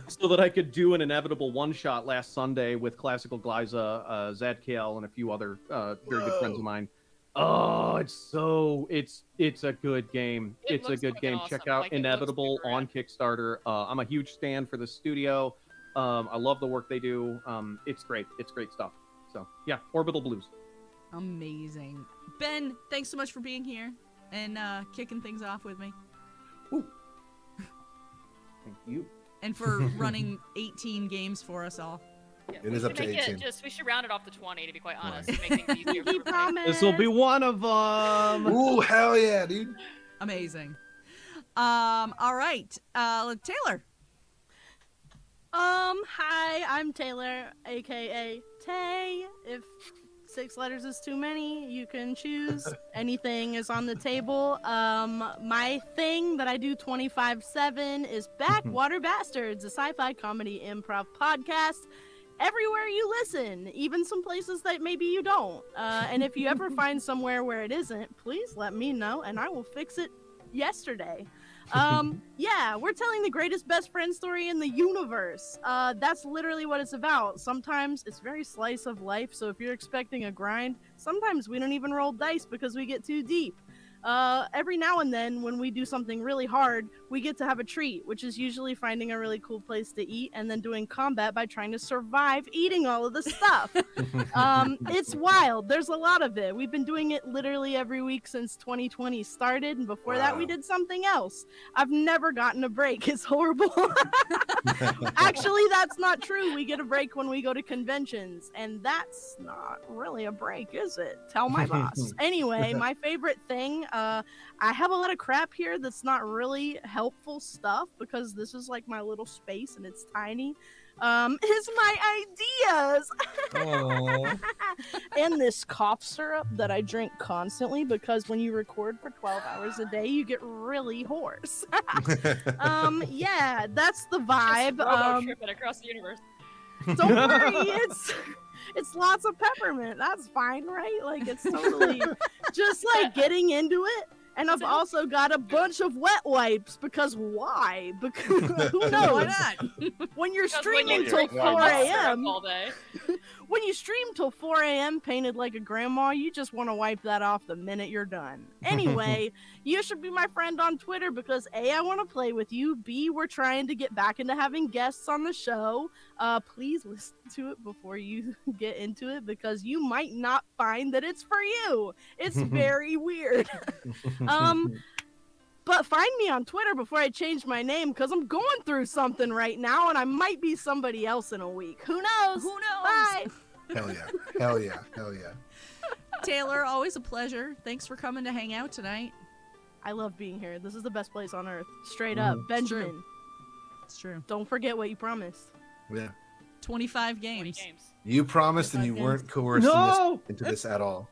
So that I could do an Inevitable one-shot last Sunday with Classical Glyza, Zadkiel, and a few other very good friends of mine. Oh, it's a good game. It's a good game. Awesome. Check out Like, it looks Inevitable super on Kickstarter. I'm a huge stan for the studio. I love the work they do. It's great. It's great stuff. So yeah, Orbital Blues. Amazing. Ben, thanks so much for being here and kicking things off with me. Thank you. And for running 18 games for us all. Yeah, It we is up should to make 18. We should round it off to 20, to be quite honest. Right. To make things easier for Pinky everybody. promise. This will be one of them. Ooh, hell yeah, dude. Amazing. All right. Taylor. Hi, I'm Taylor, aka Tay. If 6 letters is too many, you can choose. Anything is on the table. My thing that I do 24/7 is Backwater Bastards, a sci-fi comedy improv podcast. Everywhere you listen, even some places that maybe you don't. And if you ever find somewhere where it isn't, please let me know and I will fix it yesterday. Yeah, we're telling the greatest best friend story in the universe. That's literally what it's about. Sometimes it's very slice of life, so if you're expecting a grind, sometimes we don't even roll dice because we get too deep. Every now and then when we do something really hard, we get to have a treat, which is usually finding a really cool place to eat and then doing combat by trying to survive eating all of the stuff. It's wild. There's a lot of it. We've been doing it literally every week since 2020 started, and before that we did something else. I've never gotten a break. It's horrible. Actually, that's not true. We get a break when we go to conventions, and that's not really a break, is it? Tell my boss. Anyway, my favorite thing, I have a lot of crap here that's not really helpful stuff because this is like my little space and it's tiny. Is my ideas. And this cough syrup that I drink constantly because when you record for 12 hours a day, you get really hoarse. Yeah, that's the vibe. Tripping across the universe. Don't worry, it's lots of peppermint. That's fine, right? Like it's totally just like getting into it. And I've also got a bunch of wet wipes because why? Because who knows? Why not? When you're Because streaming when till you 4 drink a.m. all day. When you stream till 4 a.m. painted like a grandma, you just want to wipe that off the minute you're done. Anyway, you should be my friend on Twitter because A, I want to play with you. B, we're trying to get back into having guests on the show. Please listen to it before you get into it because you might not find that it's for you. It's very weird. But find me on Twitter before I change my name, because I'm going through something right now, and I might be somebody else in a week. Who knows? Who knows? Bye. Hell yeah. Hell yeah. Hell yeah. Taylor, always a pleasure. Thanks for coming to hang out tonight. I love being here. This is the best place on earth. Straight up. Benjamin, It's true. don't forget what you promised. Yeah. 25 20 games. games. You promised and you 25 weren't coerced No! into this at all.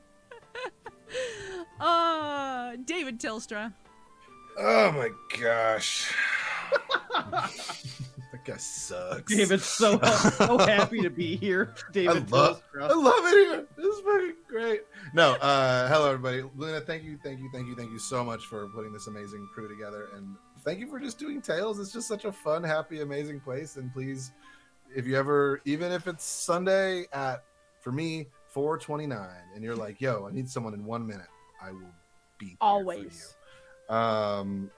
David Tilstra. Oh my gosh. That guy sucks. David's so happy to be here. David I love Tilstra. it here. This is fucking great. No, hello everybody. Luna, thank you so much for putting this amazing crew together, and thank you for just doing Tales. It's just such a fun, happy, amazing place. And please, if you ever, even if it's Sunday at, for me, 4:29, and you're like, yo, I need someone in 1 minute, I will be here Always. for you.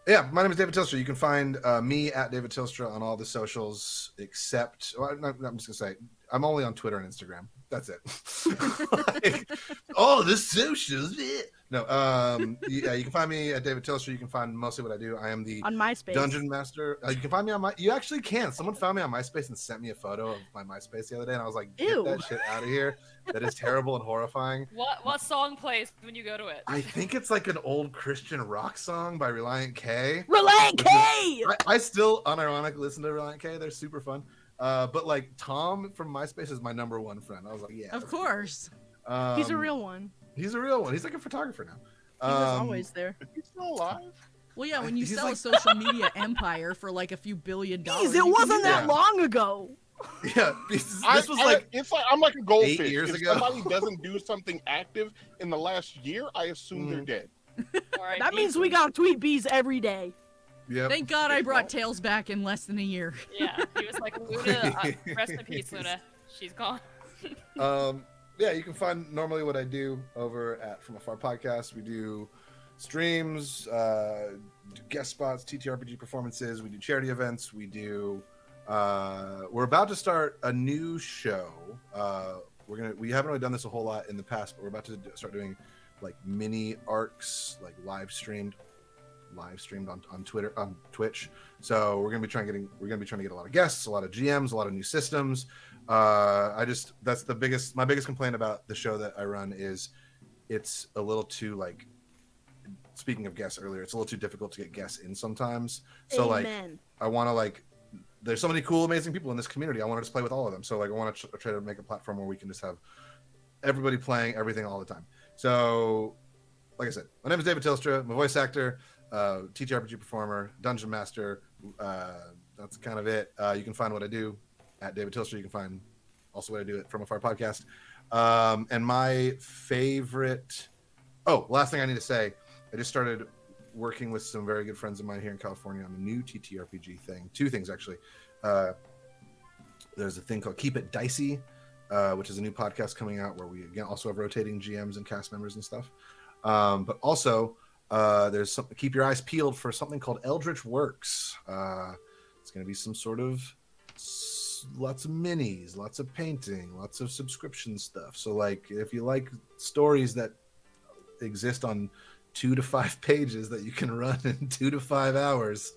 Yeah, my name is David Tilstra. You can find me at David Tilstra on all the socials, except, well, I'm just gonna say, I'm only on Twitter and Instagram. That's it. Like, oh, the socials. No, yeah, you can find me at David Tilstra. You can find mostly what I do. I am the On MySpace. Dungeon Master. You can find me on my. You actually can. Someone found me on MySpace and sent me a photo of my MySpace the other day, and I was like, "Get Ew. that shit out of here! That is terrible and horrifying." What song plays when you go to it? I think it's like an old Christian rock song by Reliant K. Reliant Which is- K! I still unironically listen to Reliant K. They're super fun. But like Tom from MySpace is my number one friend. I was like, yeah, Of course. He's a real one. He's a real one. He's like a photographer now. He was always there. He's still alive. Well, yeah, when you He's sell a like- social media empire for like a few $1 billion, Jeez, you it can wasn't do that Yeah. long ago. Yeah, this was I- like it's like I'm like a goldfish. 8 years if ago. somebody doesn't do something active in the last year, I assume they're dead. Alright, That means we gotta tweet bees every day. yep. Thank God I brought Tails back in less than a year. Yeah, he was like, Luna, rest in peace, Luna. She's gone. Yeah, you can find normally what I do over at From Afar Podcast. We do streams, do guest spots, TTRPG performances. We do charity events. We do. We're about to start a new show. We haven't really done this a whole lot in the past, but we're about to start doing like mini arcs, like live streamed on Twitter, on Twitch. So we're gonna be trying to get a lot of guests, a lot of GMs, a lot of new systems. That's my biggest complaint about the show that I run is it's a little too, like, speaking of guests earlier, it's a little too difficult to get guests in sometimes. So Amen. like I want to, like, there's so many cool, amazing people in this community. I want to just play with all of them. So like I want to try to make a platform where we can just have everybody playing everything all the time. So like I said, my name is David Tilstra. I'm a voice actor, TTRPG performer, dungeon master. That's kind of it. You can find what I do at David Tilstra. You can find also what I do at From Afar Podcast. And my favorite... Oh, last thing I need to say, I just started working with some very good friends of mine here in California on a new TTRPG thing. Two things, actually. There's a thing called Keep It Dicey, which is a new podcast coming out where we, again, also have rotating GMs and cast members and stuff. But also, there's keep your eyes peeled for something called Eldritch Works. It's going to be some sort of lots of minis, lots of painting, lots of subscription stuff. So like if you like stories that exist on 2 to 5 pages that you can run in 2 to 5 hours,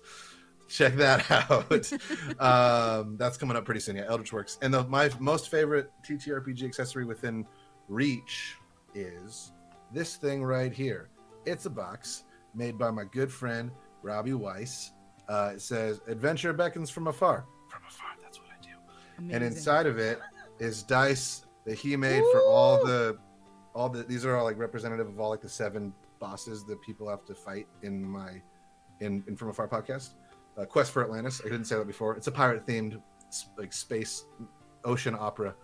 check that out. That's coming up pretty soon. Yeah, Eldritch Works. And my most favorite TTRPG accessory within reach is this thing right here. It's a box made by my good friend Robbie Weiss. It says "Adventure beckons from afar." From afar, that's what I do. Amazing. And inside of it is dice that he made for all the. These are all like representative of all like the 7 bosses that people have to fight in From Afar podcast. Quest for Atlantis. I didn't say that before. It's a pirate themed like space ocean opera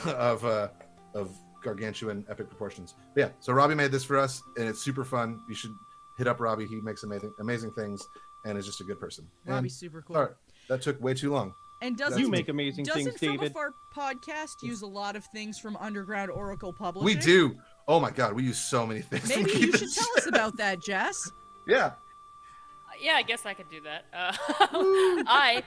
of gargantuan epic proportions. But yeah, so Robbie made this for us, and it's super fun. You should hit up Robbie. He makes amazing things, and is just a good person. Robbie's super cool. All right, that took way too long. And That's doesn't You make amazing things, From David. Afar Podcast use a lot of things from Underground Oracle Publishing? We do. Oh my god, we use so many things. from Maybe you Keep It should tell us about that, Jess. Yeah. Yeah, I guess I could do that. I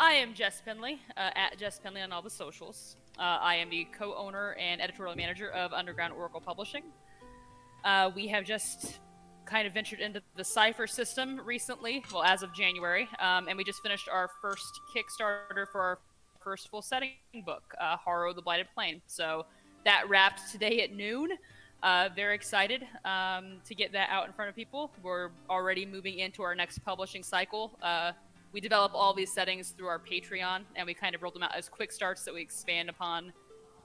am Jess Penley, at Jess Penley on all the socials. I am the co-owner and editorial manager of Underground Oracle Publishing. We have just kind of ventured into the Cypher system recently, well, as of January, and we just finished our first Kickstarter for our first full setting book, Horror the Blighted Plain. So that wrapped today at noon. Very excited to get that out in front of people. We're already moving into our next publishing cycle. We develop all these settings through our Patreon, and we kind of rolled them out as quick starts that we expand upon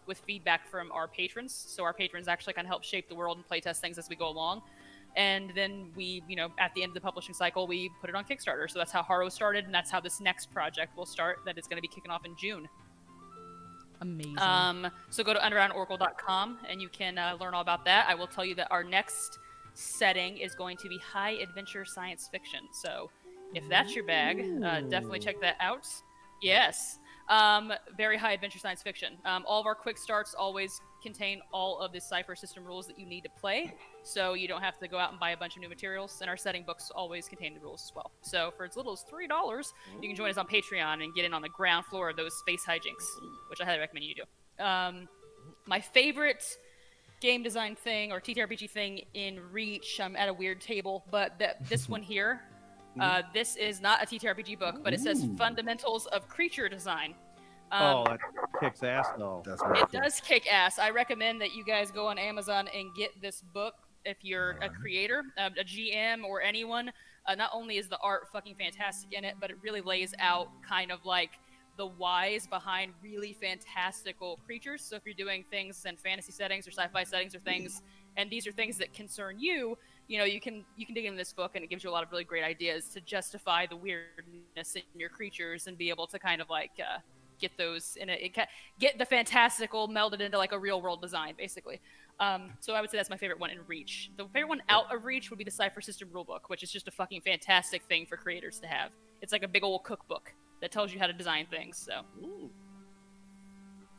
with feedback from our patrons. So our patrons actually kind of help shape the world and playtest things as we go along. And then we, at the end of the publishing cycle, we put it on Kickstarter. So that's how Horror started, and that's how this next project will start, that is going to be kicking off in June. Amazing. So go to undergroundoracle.com and you can learn all about that. I will tell you that our next setting is going to be high adventure science fiction. So if that's your bag, definitely check that out. Yes. Very high adventure science fiction. All of our quick starts always contain all of the Cypher system rules that you need to play, so you don't have to go out and buy a bunch of new materials, and our setting books always contain the rules as well. So for as little as $3, you can join us on Patreon and get in on the ground floor of those space hijinks, which I highly recommend you do. My favorite game design thing, or TTRPG thing in Reach, I'm at a weird table, but this one here, this is not a TTRPG book, but it says Fundamentals of Creature Design. That kicks ass, though. It does kick ass. I recommend that you guys go on Amazon and get this book if you're a creator, a GM, or anyone. Not only is the art fucking fantastic in it, but it really lays out kind of like the whys behind really fantastical creatures. So if you're doing things in fantasy settings or sci-fi settings or things, and these are things that concern you, you can dig into this book, and it gives you a lot of really great ideas to justify the weirdness in your creatures and be able to kind of like get those get the fantastical melded into like a real world design, basically. So I would say that's my favorite one in Reach. The favorite one out of Reach would be the Cypher System rulebook, which is just a fucking fantastic thing for creators to have. It's like a big old cookbook that tells you how to design things. So.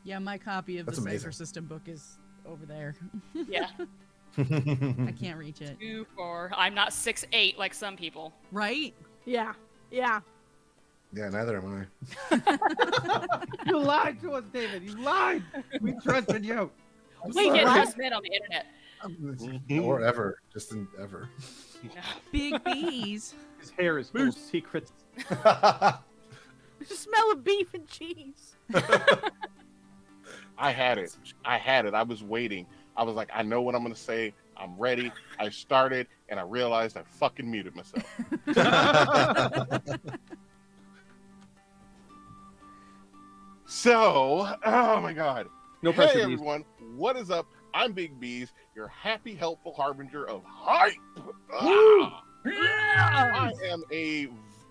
Yeah, my copy of That's the amazing. Cypher System book is over there. Yeah. I can't reach it. Too far. I'm not 6'8" like some people. Right? Yeah. Yeah, neither am I. You lied to us, David. You lied. We trusted you. We get trust men on the internet. Or ever. Just in ever. Big bees. His hair is full of secrets. The smell of beef and cheese. I had it. I was waiting. I was like, I know what I'm going to say. I'm ready. I started, and I realized I fucking muted myself. So, oh my God. No pressure, Hey Bees. everyone, what is up? I'm Big Bees, your happy, helpful harbinger of hype.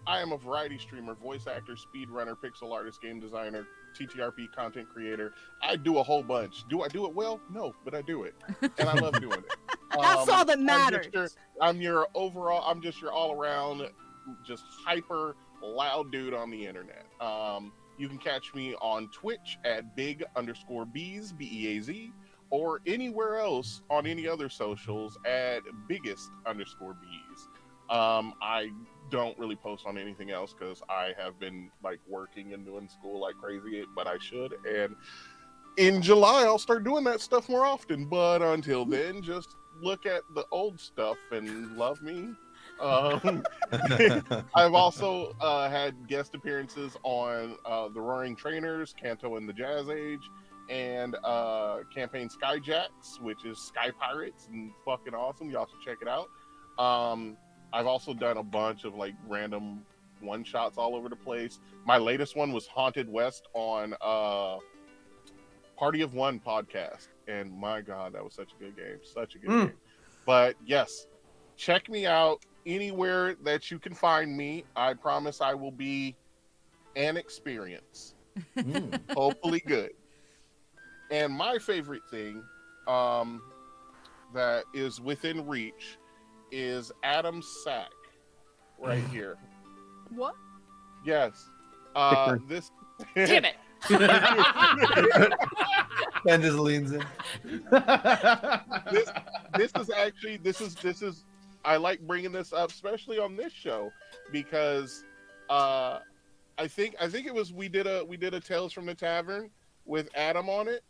I am a variety streamer, voice actor, speedrunner, pixel artist, game designer, TTRP content creator. I do a whole bunch. Do I do it well? No, but I do it, and I love doing it. That's all that matters. I'm just your all around, just hyper loud dude on the internet. You can catch me on Twitch at big_bees, BEAZ, or anywhere else on any other socials at biggest_bees. I don't really post on anything else because I have been like working and doing school like crazy, but I should. And in July, I'll start doing that stuff more often. But until then, just look at the old stuff and love me. I've also had guest appearances on The Roaring Trainers, Canto and the Jazz Age, and Campaign Skyjacks, which is Sky Pirates, and fucking awesome. Y'all should check it out. I've also done a bunch of like random one-shots all over the place. My latest one was Haunted West on Party of One podcast, and my God, that was such a good game. Such a good game. But yes, check me out anywhere that you can find me. I promise I will be an experience. Hopefully good. And my favorite thing that is within reach is Adam's sack right here. What? Yes. This. Damn it. Ben just leans in. This is I like bringing this up, especially on this show, because I think it was we did a Tales from the Tavern with Adam on it,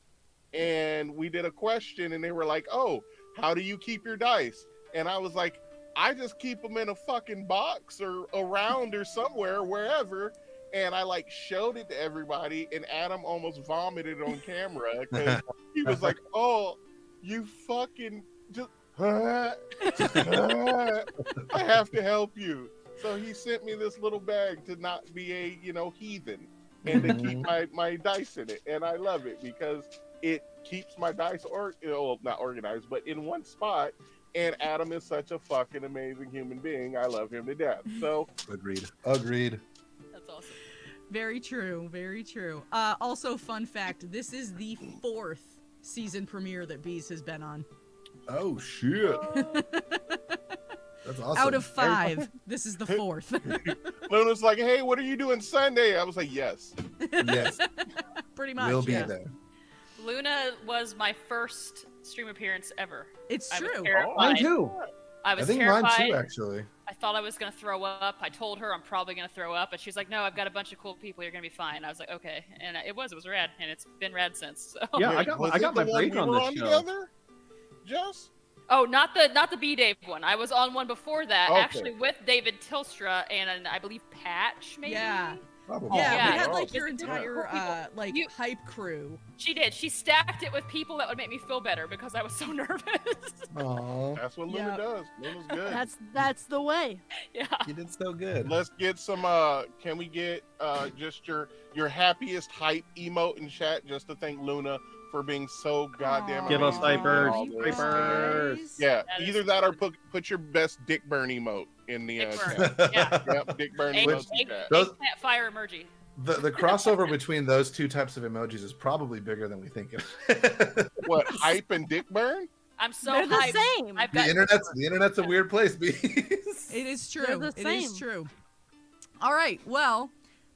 and we did a question, and they were like, "Oh, how do you keep your dice?" And I was like, I just keep them in a fucking box or around or somewhere, wherever. And I like showed it to everybody, and Adam almost vomited on camera because he was like, "Oh, you fucking just, I have to help you." So he sent me this little bag to not be a heathen, and to keep my dice in it, and I love it because it keeps my dice not organized, but in one spot. And Adam is such a fucking amazing human being. I love him to death. So Agreed. That's awesome. Very true. Very true. Also, fun fact: this is the 4th season premiere that Bees has been on. Oh shit. That's awesome. Out of 5, this is the 4th. Luna's like, "Hey, what are you doing Sunday?" I was like, "Yes." Yes. Pretty much. We'll be yeah. there. Luna was my first stream appearance ever. It's I was true. terrified. Mine too. I was I think terrified. mine too, actually. I thought I was gonna throw up. I told her I'm probably gonna throw up, and she's like, "No, I've got a bunch of cool people. You're gonna be fine." I was like, "Okay," and it was rad, and it's been rad since. So. Yeah, Was I it got my the one break we on were this on show. together? Jess? Oh, not the B Dave one. I was on one before that, Okay. actually with David Tilstra and I believe Patch, maybe. Yeah. Probably. Yeah, Yeah. we had Oh, like your just- entire You- hype crew. She did. She stacked it with people that would make me feel better because I was so nervous. Aw, That's what Luna Yeah. does. Luna's good. That's the way. Yeah. you did so good. Let's get some. Can we get just your happiest hype emote in chat just to thank Luna for being so goddamn. Give us amazing diapers, in all this. diapers. Yeah, That is either that or good. put your best dick burn emote in the Dick burn. chat. Yeah. Yep, dick burn Egg, emote in egg, chat. Those- eggplant fire emoji. The crossover between those two types of emojis is probably bigger than we think. What, hype and dick burn? I'm so They're the hyped. same. I've The got internet's a weird place, Bees. It is true. They're the It is same. true. All right. Well,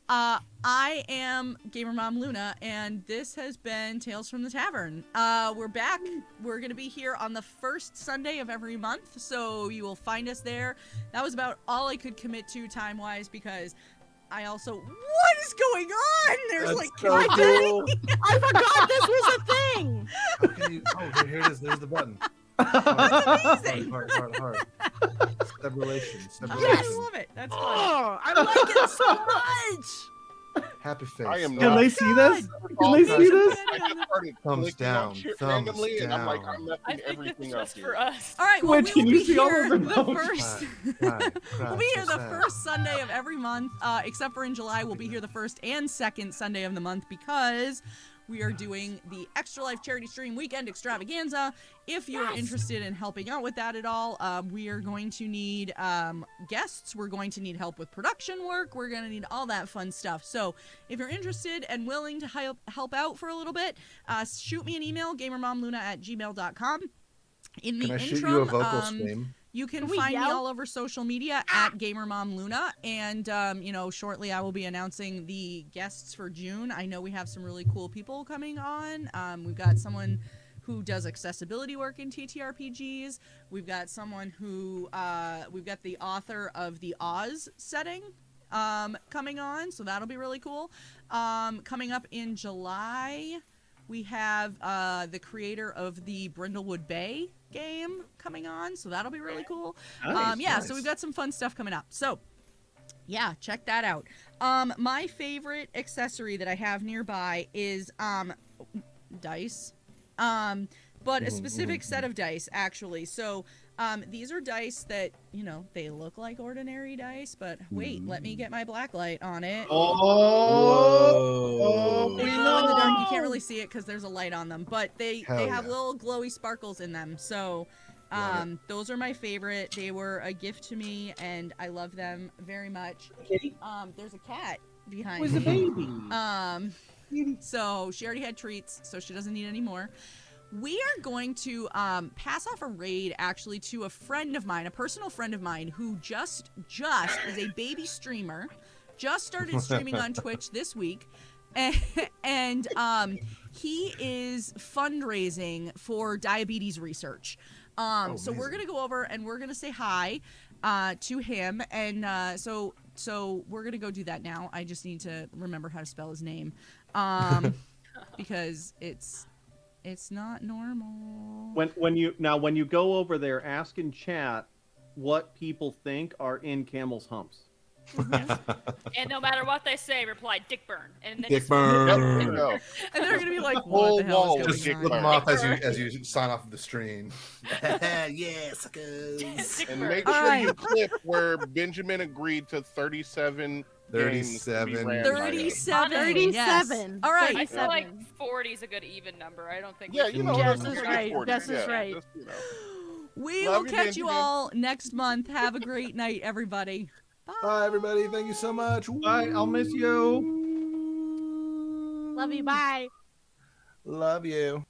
I am Gamer Mom Luna, and this has been Tales from the Tavern. We're back. We're going to be here on the first Sunday of every month, so you will find us there. That was about all I could commit to time-wise because I also... What is going on? There's That's like... so content. cool. I forgot this was a thing. How can you? Oh, here it is. There's the button. Amazing. Hard. Separation. I love it. That's fun. Oh, I like it so much. Happy face. I am Can not- they see this? Can All they guys- see this? I just started Thumbs clicking on down, shit thumbs randomly, and I'm like, down. I'm I messing think everything it's up just here. for us. All right, well, Twitch, we can will you be see all here of the the notes? first... Cry, We'll be here so the sad. first Sunday of every month, except for in July. We'll be here the first and second Sunday of the month because we are doing the Extra Life Charity Stream Weekend Extravaganza. If you're interested in helping out with that at all, we are going to need guests. We're going to need help with production work. We're going to need all that fun stuff. So if you're interested and willing to help out for a little bit, shoot me an email, gamermomluna@gmail.com. In the Can I interim, shoot you a vocal stream? you can Can we find me yell? all over social media at GamerMomLuna, and shortly I will be announcing the guests for June. I know we have some really cool people coming on. We've got someone who does accessibility work in TTRPGs. We've got someone who we've got the author of the Oz setting coming on, so that'll be really cool. Coming up in July, we have the creator of the Brindlewood Bay game coming on, so that'll be really cool. Nice, So we've got some fun stuff coming up. So yeah, check that out. My favorite accessory that I have nearby is dice. But a specific set of dice, actually. So these are dice that, they look like ordinary dice, but wait, let me get my black light on it. Oh, They glow in the dark. You can't really see it because there's a light on them, but they Hell have yeah. little glowy sparkles in them. So Love those are my favorite. They were a gift to me, and I love them very much. There's a cat behind Who's a me. baby? So she already had treats, so she doesn't need any more. We are going to pass off a raid actually to a friend of mine, a personal friend of mine who just is a baby streamer, just started streaming on Twitch this week, and he is fundraising for diabetes research. So we're gonna go over and we're gonna say hi to him, and so we're gonna go do that now. I just need to remember how to spell his name, because it's not normal. When you go over there, ask in chat what people think are in Camel's humps. And no matter what they say, reply dick burn. And then Dick just- burn. Yep, there you go. And they're gonna be like, Whole "What the hell wall is was going dick Flip on?" them off Dick as you sign off of the stream. Yeah, suckers. Dick And burn. make All sure you right. clip where Benjamin agreed to 37 games to be 37. ran by him. 37. 37. Yes. All right. I feel like 37. 40 is a good even number. I don't think. Yeah, we you should- know, Jess let's is get right. 40. Jess is Yeah, right. just, you know. We Love will you, catch you Benjamin. all next month. Have a great night, everybody. Bye, everybody. Thank you so much. Bye. I'll miss you. Love you. Bye. Love you.